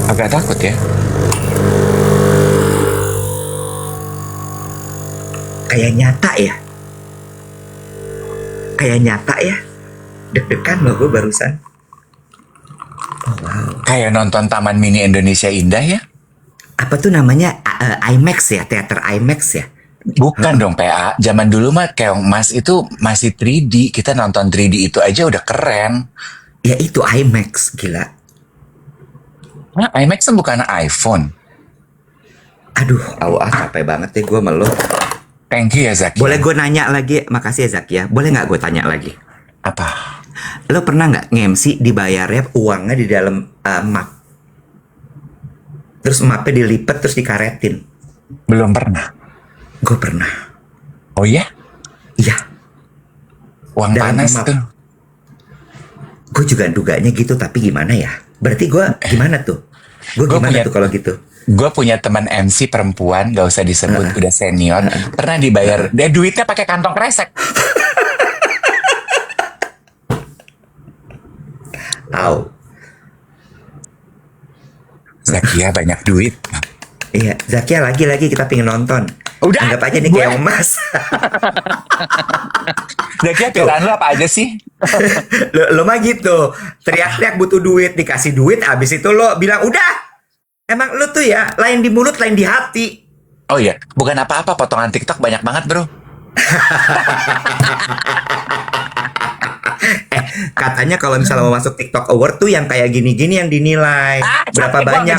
Agak takut ya. Kayak nyata ya. Deg-degan loh gue barusan. Oh wow. Kayak nonton Taman Mini Indonesia Indah ya. Apa tuh namanya? IMAX ya, teater IMAX ya. Bukan dong PA. Zaman dulu mah Keong Mas itu masih 3D. Kita nonton 3D itu aja udah keren. Ya itu IMAX, gila. Nah, IMAX kan bukan iPhone. Aduh, capek banget deh gue meluk. Thank you ya Zaki. Boleh gue nanya lagi? Makasih ya Zaki ya. Boleh nggak gue tanya lagi? Apa? Lo pernah nggak nge-MC dibayarnya uangnya di dalam map? Terus mapnya dilipet terus dikaretin? Belum pernah. Gue pernah. Oh iya? Iya. Uang Dalam panas emak. tuh. Gue juga duganya gitu, tapi gimana ya? Berarti gue gimana tuh? Gue Gue gimana punya tuh kalau gitu? gue punya teman MC perempuan, gak usah disebut, udah senior, pernah dibayar, dia duitnya pakai kantong kresek. Tahu. Zakia banyak duit. Iya, Zakia lagi-lagi kita pengen nonton. Udah, Anggap aja nih gue- kayak emas. Zakia piraan lu apa aja sih? lo mah gitu. Teriak-teriak butuh duit, dikasih duit, abis itu lo bilang, udah. Emang lo tuh ya, lain di mulut, lain di hati. Oh iya, bukan apa-apa, potongan TikTok banyak banget bro. Katanya kalau misalnya mau masuk TikTok Award tuh yang kayak gini-gini yang dinilai. Berapa Capek gua banyak?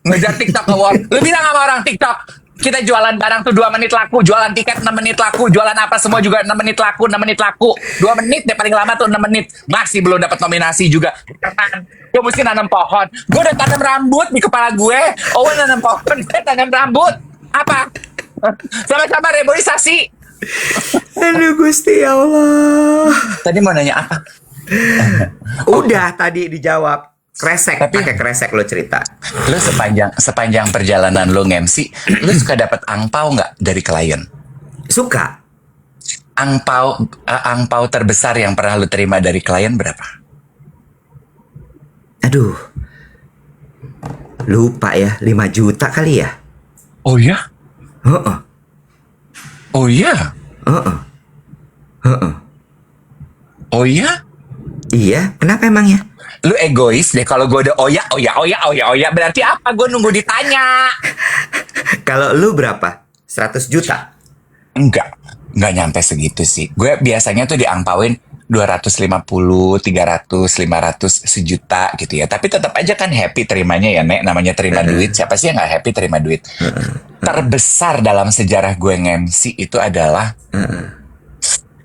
ngejar TikTok award. Lu bilang sama orang TikTok, kita jualan barang tuh 2 menit laku, jualan tiket 6 menit laku, jualan apa semua juga 6 menit laku, 6 menit laku. 2 menit deh paling lama tuh 6 menit. Masih belum dapat nominasi juga. Gue mesti nanam pohon. Gue udah tanam rambut di kepala gue. Oh, nanam pohon, gue tanam rambut. Apa? Sama-sama reboisasi. Aduh Gusti ya Allah. Tadi mau nanya apa? Udah tadi dijawab. Kresek, Tapi- pakai kresek lo cerita. Lu sepanjang perjalanan lu nge-MC, lu suka dapat angpau nggak dari klien? Suka. Angpau terbesar yang pernah lu terima dari klien berapa? Aduh. Lupa ya, 5 juta kali ya? Oh ya? Heeh. Oh ya? Heeh. Heeh. Oh ya? Iya, kenapa emangnya? Lu egois deh kalau gue udah oh ya, berarti apa? Gue nunggu ditanya. Kalau lu berapa? 100 juta? Enggak nyampe segitu sih. Gue biasanya tuh diangpauin 250, 300, 500, sejuta gitu ya. Tapi tetap aja kan happy terimanya ya, Nek. Namanya terima duit. Siapa sih yang gak happy terima duit? Terbesar dalam sejarah gue nge-MC itu adalah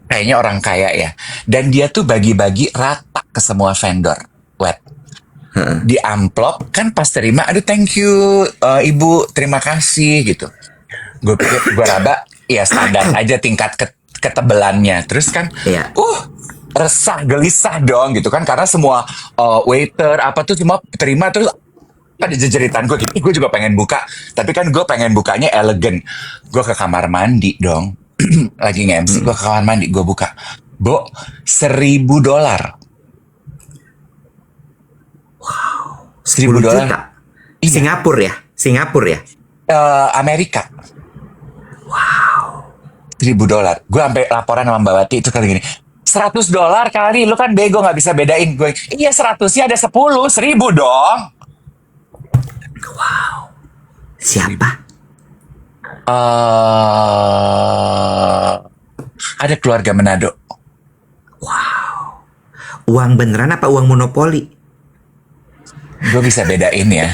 kayaknya orang kaya ya. Dan dia tuh bagi-bagi rata ke semua vendor. Wet. Di amplop kan pas terima, aduh thank you ibu, terima kasih gitu. Gue pikir gue raba, ya standar aja tingkat ketebelannya. Terus kan, Iya. resah, gelisah dong gitu kan. Karena semua waiter apa tuh cuma terima terus ada jejeritan gue gitu. Gue juga pengen buka, tapi kan gue pengen bukanya elegan. Gue ke kamar mandi dong. Lagi nge-MC, gue ke kamar mandi, gue buka. Bo, $1.000. 10 $1.000. juta. Iya. Singapura ya? Amerika. Wow. $1.000. Gue sampai laporan sama Mbak Wati itu kali gini. $100 kali, lu kan bego nggak bisa bedain. Gue, iya 100-nya ada 10, 1.000 dong. Siapa? Ada keluarga Manado. Uang beneran apa uang monopoli? Gue bisa bedain ya.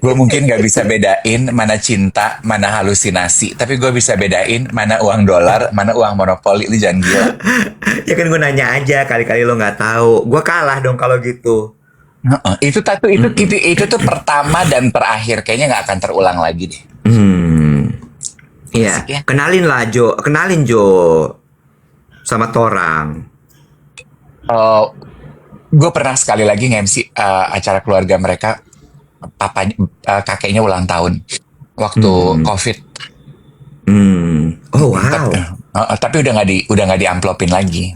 Gue mungkin gak bisa bedain mana cinta, mana halusinasi. Tapi gue bisa bedain mana uang dolar, mana uang monopoli. Lu jangan gila. Ya kan gue nanya aja, kali-kali lo nggak tahu. Gue kalah dong kalau gitu. Itu tuh pertama dan terakhir. Kayaknya gak akan terulang lagi deh. Iya, Asik ya. kenalin lah Jo, kenalin Jo sama Torang. Gue pernah sekali lagi nge-MC acara keluarga mereka, papanya, kakeknya ulang tahun waktu COVID. Oh wow. Tapi udah nggak diamplopin lagi.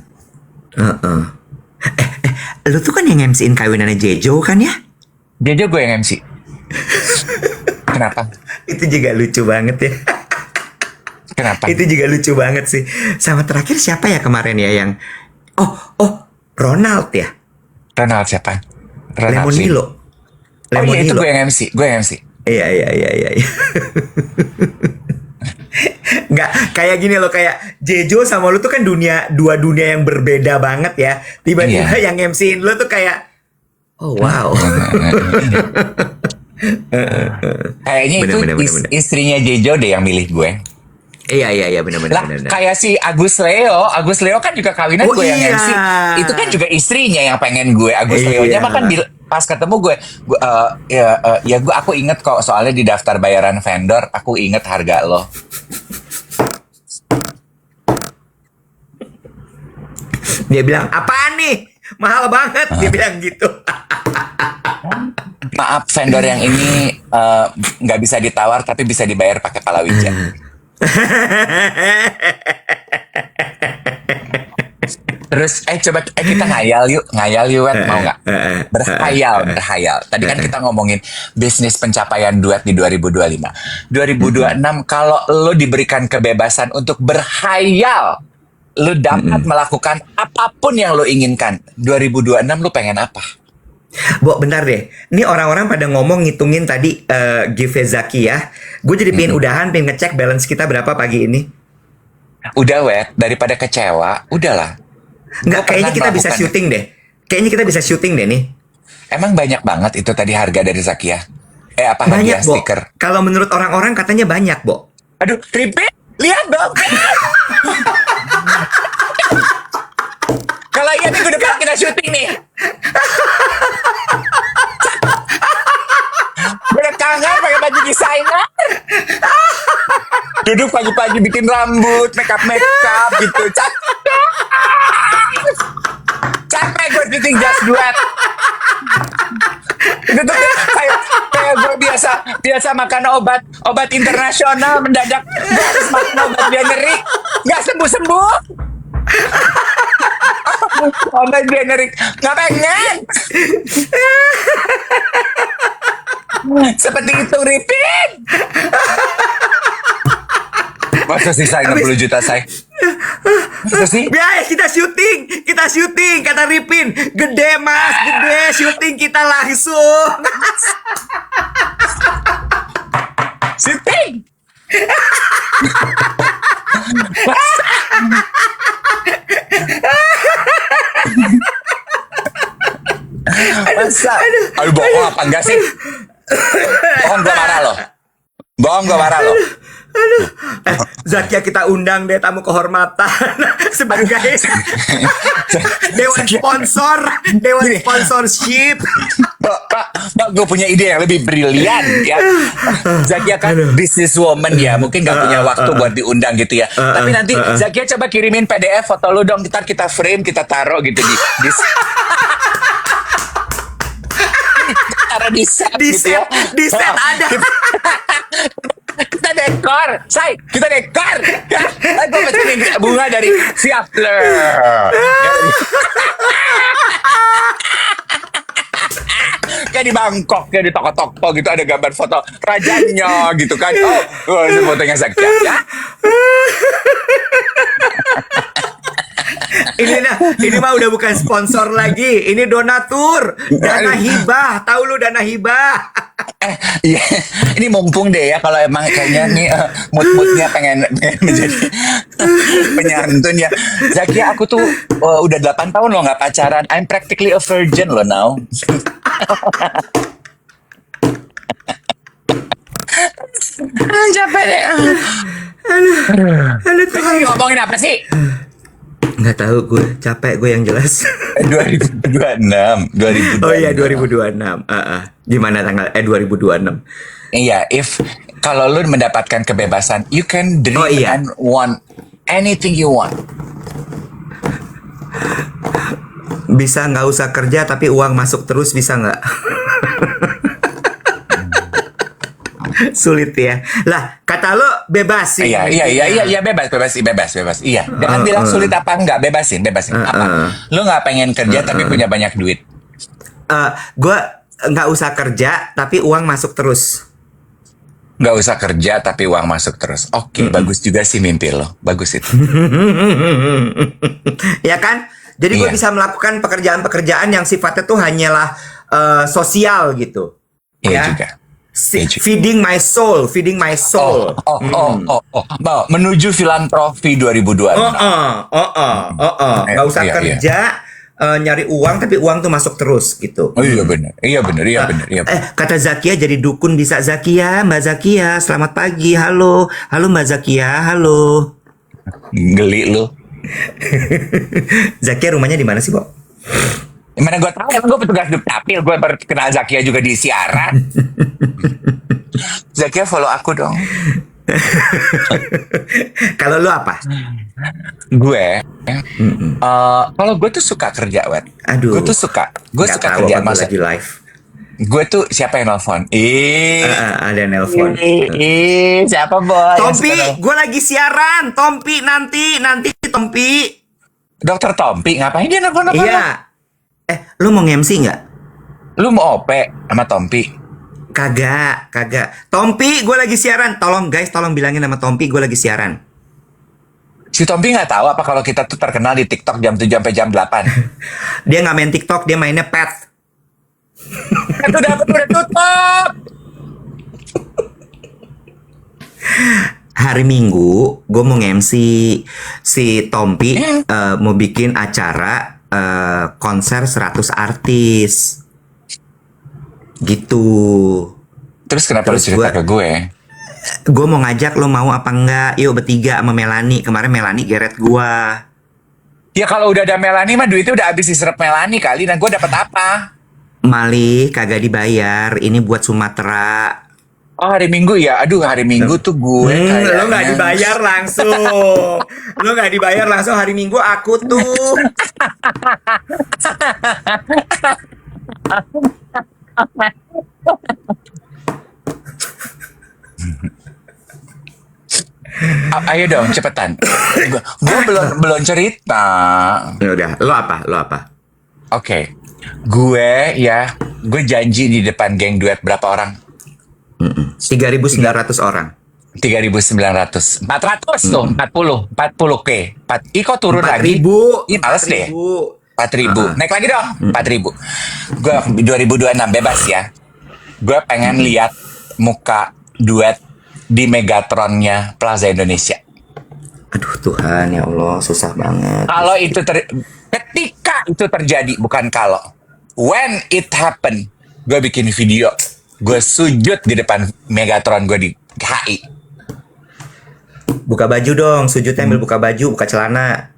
Lu tuh kan yang MC-in kawinannya Jejo kan ya? Dia gue yang MC. Kenapa? Itu juga lucu banget ya. Kenapa? Itu juga lucu banget sih. Sama terakhir siapa ya kemarin ya yang Ronald ya? Ronald siapa? Ronald Lim. Lemonilo. Oh iya, itu Lemonilo. gue yang MC. Iya. Nggak, kayak gini loh, kayak Jejo sama lu tuh kan dua dunia yang berbeda banget ya. Tiba-tiba Iya. yang MC-in lu tuh kayak, oh wow. Kayaknya itu Bener. istrinya Jejo deh yang milih gue. Iya, benar. Lah, kayak si Agus Leo kan juga kawinan Oh, gue yang iya. MC. Itu kan juga istrinya yang pengen gue. Agus Iya. Leo-nya mah kan pas ketemu gue, aku inget kok soalnya di daftar bayaran vendor, aku inget harga lo. Dia bilang, apaan nih? Mahal banget. Dia bilang gitu. Maaf, vendor yang ini nggak bisa ditawar, tapi bisa dibayar pakai palawija. Terus coba kita ngayal yuk, Wet, mau nggak? Berhayal. Tadi kan kita ngomongin bisnis pencapaian duet di 2025. 2026 kalau lo diberikan kebebasan untuk berhayal, lo dapat melakukan apapun yang lo inginkan. 2026 lo pengen apa? Bo, bentar deh. Ini orang-orang pada ngomong ngitungin tadi give Zaki ya. Gue jadi pengen udahan, pengen ngecek balance kita berapa pagi ini. Udah, Wet, daripada kecewa, udahlah. Nggak, kayaknya kita bisa syuting deh. Kayaknya kita bisa syuting deh nih. Emang banyak banget itu tadi harga dari Zakia? Apa Banyak, hadiah Bo. stiker? Kalau menurut orang-orang katanya banyak, Bo. Aduh, repeat! Lihat dong! Kalau iya minggu depan kita syuting nih. Berkangan pakai baju desainer. Duduk pagi-pagi bikin rambut, makeup gitu. Capek gue syuting Just Duet. Itu tuh kayak gue biasa makan obat internasional, mendadak gue harus makan obat dia nyeri, nggak sembuh. Obat dia nyeri, nggak pengen. Seperti itu, repeat. Masa sih, Say, 60 juta, Say? Masa sih? Biar kita syuting, kata Ripin. Gede, Mas, gede, syuting kita langsung. Syuting! Masa? Aduh, bohong apa enggak sih? Bohong gue marah loh. Zakia kita undang deh tamu kehormatan sebagai dewan sponsor, dewan sponsorship. Pak, gue punya ide yang lebih brilian ya. Zakia kan businesswoman ya, mungkin gak punya waktu buat diundang gitu ya. Tapi nanti Zakia coba kirimin PDF foto lu dong, ntar kita frame, kita taruh gitu di taruh di set gitu ya. Di set ada. Kita dekor, Say, kita dekor. Gue pesenin bunga dari Siapler. Kayak di Bangkok, kayak di toko-toko gitu ada gambar foto rajanya gitu kan. Oh, itu fotonya Zakia ya. Ini mah udah bukan sponsor lagi. Ini donatur, dana hibah. Tahu lu dana hibah? Iya, ini mumpung deh ya kalau emang kayaknya nih mood-moodnya pengen menjadi penyantun ya. Zakia, aku tuh udah 8 tahun loh nggak pacaran. I'm practically a virgin loh now. Capek deh. Aduh, Tuhan. Ngomongin apa sih? Nggak tahu gue, capek gue yang jelas. 2026. Oh iya, 2026. Gimana tanggal 2026? Iya, kalau lu mendapatkan kebebasan, you can dream and want anything you want. Bisa nggak usah kerja tapi uang masuk terus, bisa nggak? Sulit ya. Lah, kata lo bebasin. Iya, bebas. Iya. Jangan bilang sulit apa enggak, bebasin. Apa? Lu nggak pengen kerja tapi punya banyak duit. Gue nggak usah kerja tapi uang masuk terus. Nggak usah kerja tapi uang masuk terus. Oke, bagus juga sih mimpi lo. Bagus itu. Ya kan? Jadi gue bisa melakukan pekerjaan-pekerjaan yang sifatnya tuh hanyalah sosial gitu. Iya ya? juga. Feeding my soul. Menuju filantropi 2026. Nggak usah kerja, nyari uang tapi uang tuh masuk terus gitu. Oh iya benar. Kata Zakia jadi dukun bisa. Zakia, Mbak Zakia, selamat pagi. Halo Mbak Zakia, halo. Geli lu. Zakia rumahnya di mana sih, Bo? Mana gue tahu, emang gue petugas dukcapil, gue baru kenal Zakia juga di siaran. Zakia follow aku dong. Kalau lu apa? Gue, Mm-mm. kalau gue tuh suka kerja, Wet. Gue Aduh, tuh gue nggak suka tahu kerja. apa gue Masa lagi live. gue tuh siapa yang nelfon? Ada nelpon. Siapa boy yang suka Tompi, gue lagi siaran. Tompi, nanti Tompi. Dokter Tompi, ngapain dia nelfon-nelfon lo? Iya. Lu mau nge-MC nggak? Lu mau OP sama Tompi? Kagak. Tompi, gue lagi siaran. Tolong guys, tolong bilangin sama Tompi gue lagi siaran. Si Tompi nggak tahu apa kalau kita tuh terkenal di TikTok jam 7 sampai jam 8. Dia nggak main TikTok, dia mainnya pet. Itu udah tutup. Hari Minggu, gue mau nge-MC. Si Tompi Iya. mau bikin acara konser 100 artis. Gitu. Terus kenapa lu Terus cerita ke gue? Gue mau ngajak lo mau apa enggak? Yuk bertiga sama Melani. Kemarin Melani geret gue. Ya kalau udah ada Melani mah duitnya udah habis diserap Melani kali. Nah gue dapat apa? Malih kagak dibayar. Ini buat Sumatera. Oh hari Minggu ya? Aduh hari Minggu tuh gue kayaknya. Lo nggak dibayar langsung. Lo nggak dibayar langsung hari Minggu aku tuh. Ayo dong cepetan. Gue belum cerita. Ya udah, lo apa? Oke. Gue janji di depan geng duet berapa orang? 3.900 orang. 3.900, 400 tuh, 40 K. Kok turun lagi? 4.000. Ih, males deh. 4.000. Naik lagi dong, 4.000. Gue 2026 bebas ya. Gue pengen lihat muka duet di Megatronnya Plaza Indonesia. Aduh Tuhan ya Allah, susah banget. Kalau itu ketika itu terjadi, bukan kalau. When it happen, gue bikin video. Gue sujud di depan Megatron gue di HI. Buka baju dong, sujudnya ambil buka baju, buka celana.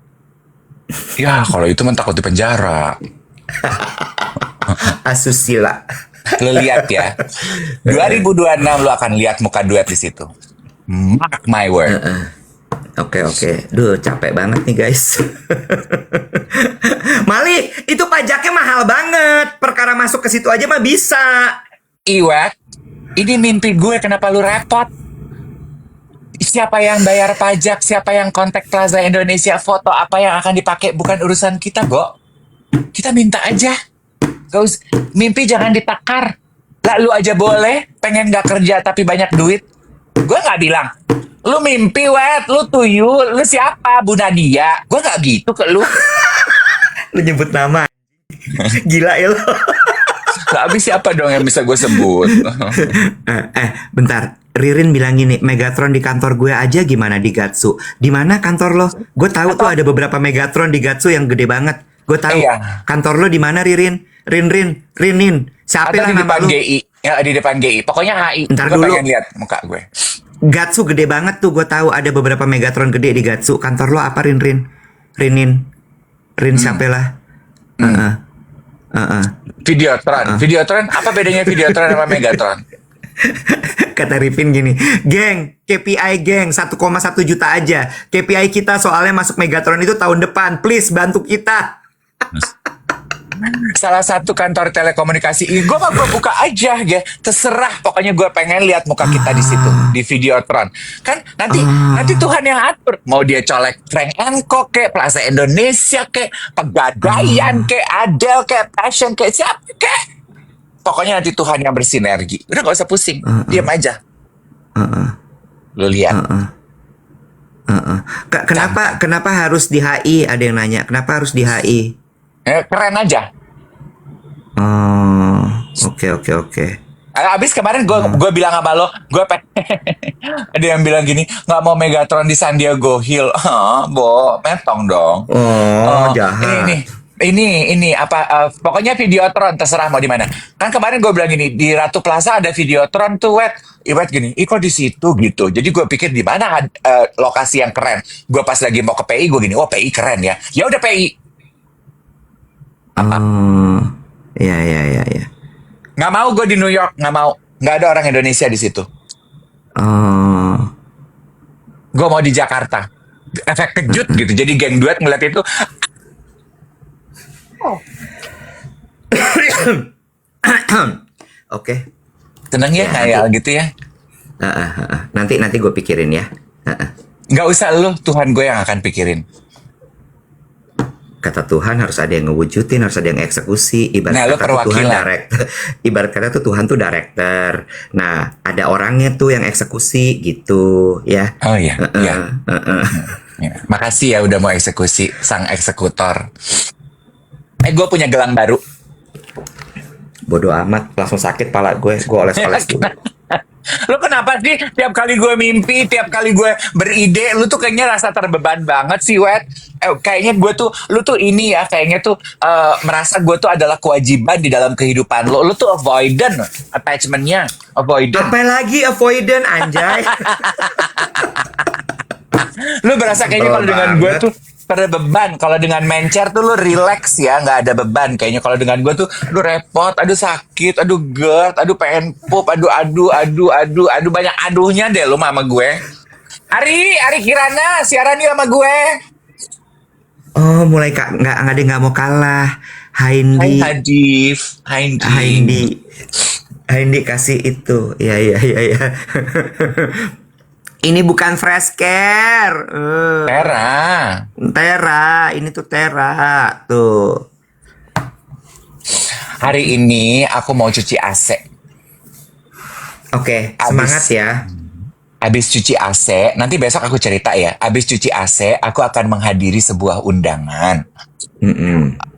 Ya, kalau itu mah takut di penjara. Asusila. Lo lihat ya. 2026 lo akan lihat muka duet di situ. Mark my word. Oke. Duh, capek banget nih guys. Mali, itu pajaknya mahal banget. Perkara masuk ke situ aja mah bisa. Iwet, ini mimpi gue, kenapa lu repot? Siapa yang bayar pajak, siapa yang kontak Plaza Indonesia, foto apa yang akan dipakai, bukan urusan kita, Go. Kita minta aja. Mimpi jangan ditakar. Lah lu aja boleh, pengen gak kerja tapi banyak duit. Gue gak bilang, lu mimpi, Wet, lu tuyul, lu siapa, Bu Nadia. Gue gak gitu ke lu. Lu nyebut nama. Gila ya lo. Gak habis siapa dong yang bisa gue sebut. Bentar. Ririn bilang gini, Megatron di kantor gue aja gimana di Gatsu? Di mana kantor lo? Gue tahu tuh ada beberapa Megatron di Gatsu yang gede banget. Gue tahu. Iya. Kantor lo di mana, Ririn? Rinin. Siapa Ada lah di nama depan lu? GI. Ya, di depan GI. Pokoknya HI. Ntar Gue dulu. pengen lihat muka gue. Gatsu gede banget tuh. Gue tahu ada beberapa Megatron gede di Gatsu. Kantor lo apa, Rinin? Rin siapa lah? Videotron. Apa bedanya Videotron sama Megatron? Kata Ripin gini, geng, KPI geng 1,1 juta aja. KPI kita soalnya masuk Megatron itu tahun depan. Please bantu kita. Salah satu kantor telekomunikasi. Gue buka aja, ya. Terserah. Pokoknya gue pengen lihat muka kita di situ, di Videotron. Kan nanti Tuhan yang atur. Mau dia colek Frank Enko, kayak Plaza Indonesia, kayak Pegadaian, kayak Adele, kayak Passion, kayak siapa, kayak. Pokoknya nanti Tuhan yang bersinergi. Udah gak usah pusing. Diam aja. Lu lihat. Kenapa harus di HI? Ada yang nanya. Kenapa harus di HI? Keren aja. Oke. Abis kemarin gue bilang sama lo, ada yang bilang gini, nggak mau Megatron di San Diego Hill. Metong dong. Jahat. Ini apa? Pokoknya Videotron, terserah mau di mana. Kan kemarin gue bilang gini, di Ratu Plaza ada Videotron tuh, Wet gini. Kok di situ gitu. Jadi gue pikir di mana lokasi yang keren. Gue pas lagi mau ke PI, gue gini, PI keren ya. Ya udah PI. Iya. Nggak mau gue di New York, nggak mau. Nggak ada orang Indonesia di situ. Gue mau di Jakarta. efek kejut gitu. Jadi geng duet ngeliat itu, Oke. seneng ya Ya ngayal nanti gitu ya. nanti gue pikirin ya. Nggak usah lu, Tuhan gue yang akan pikirin. Kata Tuhan harus ada yang ngewujudin, harus ada yang eksekusi. Nah, lu Ibarat kata tuh Tuhan perwakilan. director. Ibarat kata tuh Tuhan tuh director. Nah, ada orangnya tuh yang eksekusi gitu, ya. Oh iya, iya. Heeh. Ya. Makasih ya udah mau eksekusi, sang eksekutor. Gue punya gelang baru. Bodoh amat, langsung sakit pala gue. Gue oles-oles dulu. Lu kenapa sih tiap kali gue mimpi, tiap kali gue beride, lu tuh kayaknya rasa terbeban banget sih, Wet. Kayaknya gue tuh, lu tuh ini ya, kayaknya tuh merasa gue tuh adalah kewajiban di dalam kehidupan lu. Lu tuh avoidant, attachment-nya, avoidant. Apalagi avoidant, anjay. Lu berasa kayaknya Sebel kalau dengan gue banget. tuh ada beban. Kalau dengan mencer tuh lu relax ya, nggak ada beban. Kayaknya kalau dengan gue tuh, aduh repot, aduh sakit, aduh GERD, aduh pengen pup, aduh banyak aduhnya deh lu sama gue. Ari Kirana siaran nih sama gue. Oh, mulai nggak ada yang nggak mau kalah. Hai Haindi, Hadif, Haindi. Haindi, Haindi kasih itu. Ya, ya, ya, ya. Ini bukan fresh care. Tera. Tera, ini tuh Tera. Tuh. Hari ini aku mau cuci AC. Oke, Abis. semangat ya. Habis cuci AC, nanti besok aku cerita ya. Habis cuci AC, aku akan menghadiri sebuah undangan.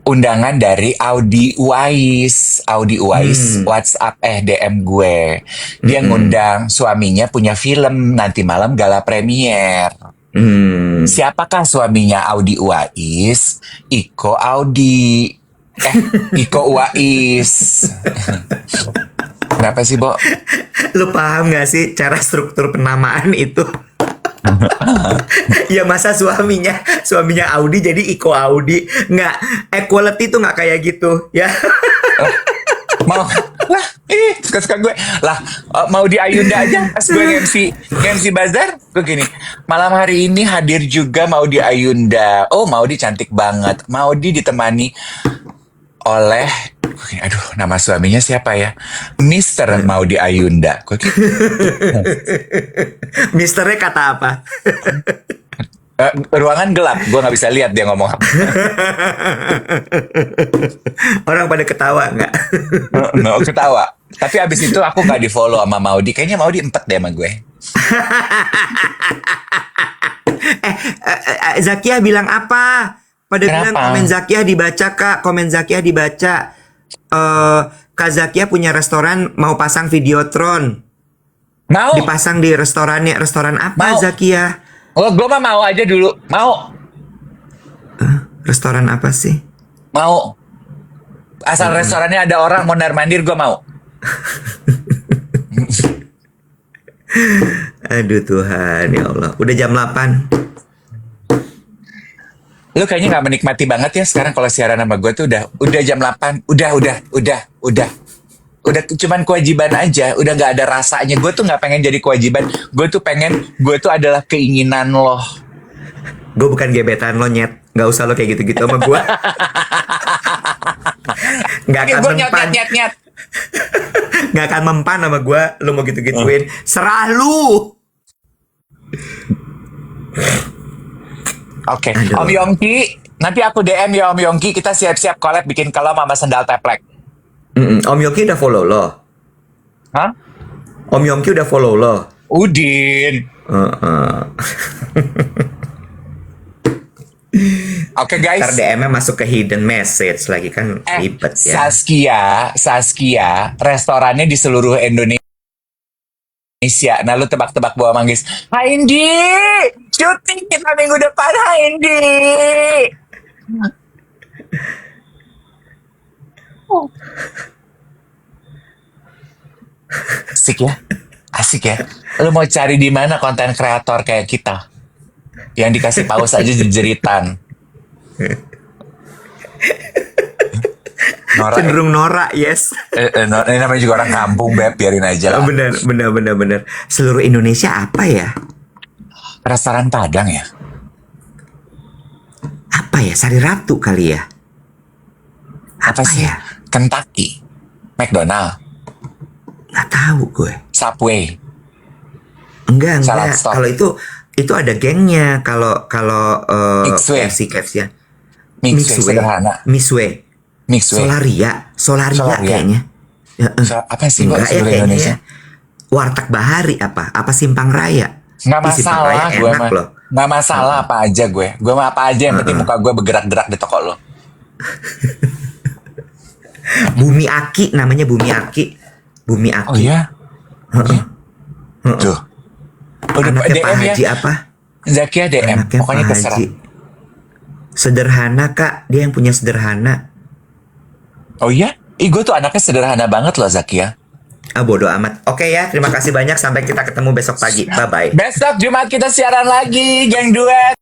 Undangan dari Audi Uwais. Audi Uwais, WhatsApp DM gue. Dia ngundang suaminya punya film nanti malam gala premier. Siapakah suaminya Audi Uwais? Iko Audi. Iko Uwais. Kenapa sih, Bo? Lu paham gak sih cara struktur penamaan itu? Ya masa suaminya Audi jadi Iko Audi. Nggak, equality tuh nggak kayak gitu ya. Mau lah, suka-suka gue lah, mau di Ayunda aja pas gue MC Bazar gue gini, malam hari ini hadir juga mau di Ayunda. Oh, mau di cantik banget, mau ditemani oleh, aduh, nama suaminya siapa ya, Mister Maudi Ayunda. Gue gitu. Misternya kata apa? Ruangan gelap, gue nggak bisa lihat dia ngomong apa. Orang pada ketawa nggak? No, ketawa. Tapi abis itu aku nggak di follow sama Maudi. Kayaknya Maudi empet deh sama gue. Zakiah bilang apa? Pada bilang Kenapa? komen Zakiah dibaca kak, komen Zakiah dibaca. Kak Zakiah punya restoran mau pasang Videotron. Mau? Dipasang di restorannya. Restoran apa Mau. Zakiah? Oh, gue mah mau aja dulu. Mau. Restoran apa sih? Mau. Asal restorannya ada orang mondar-mandir, gue mau. Aduh Tuhan, ya Allah. Udah jam 8. Lu kayaknya nggak menikmati banget ya sekarang kalau siaran sama gue tuh udah jam 8. Udah cuman kewajiban aja, udah nggak ada rasanya. Gue tuh nggak pengen jadi kewajiban. Gue tuh adalah keinginan lo. Gue bukan gebetan lo, Nyet. Gak usah lo kayak gitu-gitu sama gue. Gak akan Gue mempan. nyet. Gak akan mempan sama gue. Lo mau gitu-gituin. Serah lu. Oke, Aduh. Om Yongki, nanti aku DM ya Om Yongki, kita siap-siap collab bikin kolam sama sendal teplek. Om Yongki udah follow lo. Hah? Om Yongki udah follow lo. Udin. Oke guys. Ntar DM-nya masuk ke hidden message lagi kan ribet ya. Saskia, restorannya di seluruh Indonesia. Nah, lu tebak-tebak bawa manggis. Hai Indi, syuting kita minggu depan, Hai Indi. Asik ya. Lu mau cari di mana konten kreator kayak kita? Yang dikasih paus aja jeritan. Cenderung norak, yes. Ini namanya juga orang kampung, Beb. Biarin aja lah. Bener. Seluruh Indonesia apa ya? Restoran Padang ya? Apa ya? Sari Ratu kali ya? Apa sih? ya? Kentucky, McDonald, Nggak tahu gue. Subway. Enggak. Salad Stop. Kalau itu ada gengnya. Kalau Mixway. KFC-an. Mixway sederhana. Mixway. Solaria kayaknya. Apa sih kok Enggak ya sebelah kayaknya Indonesia? ya. Warteg Bahari apa Simpang Raya. Nggak Ih, Simpang Raya masalah gue enak mah. loh. Nggak masalah apa aja gue. Gue mah apa aja yang penting muka gue bergerak-gerak di toko lo. Bumi Aki namanya Bumi Aki. Bumi Aki. Oh iya? Tuh. Udah Anaknya Pak DM ya. Haji apa? Zakia DM. Anaknya Pokoknya Pak terserah. Haji. Sederhana kak. Dia yang punya sederhana. Oh iya? Gue tuh anaknya sederhana banget loh Zakia. Bodo amat. Oke ya, terima kasih banyak. Sampai kita ketemu besok pagi. Bye-bye. Besok Jumat kita siaran lagi, geng duet.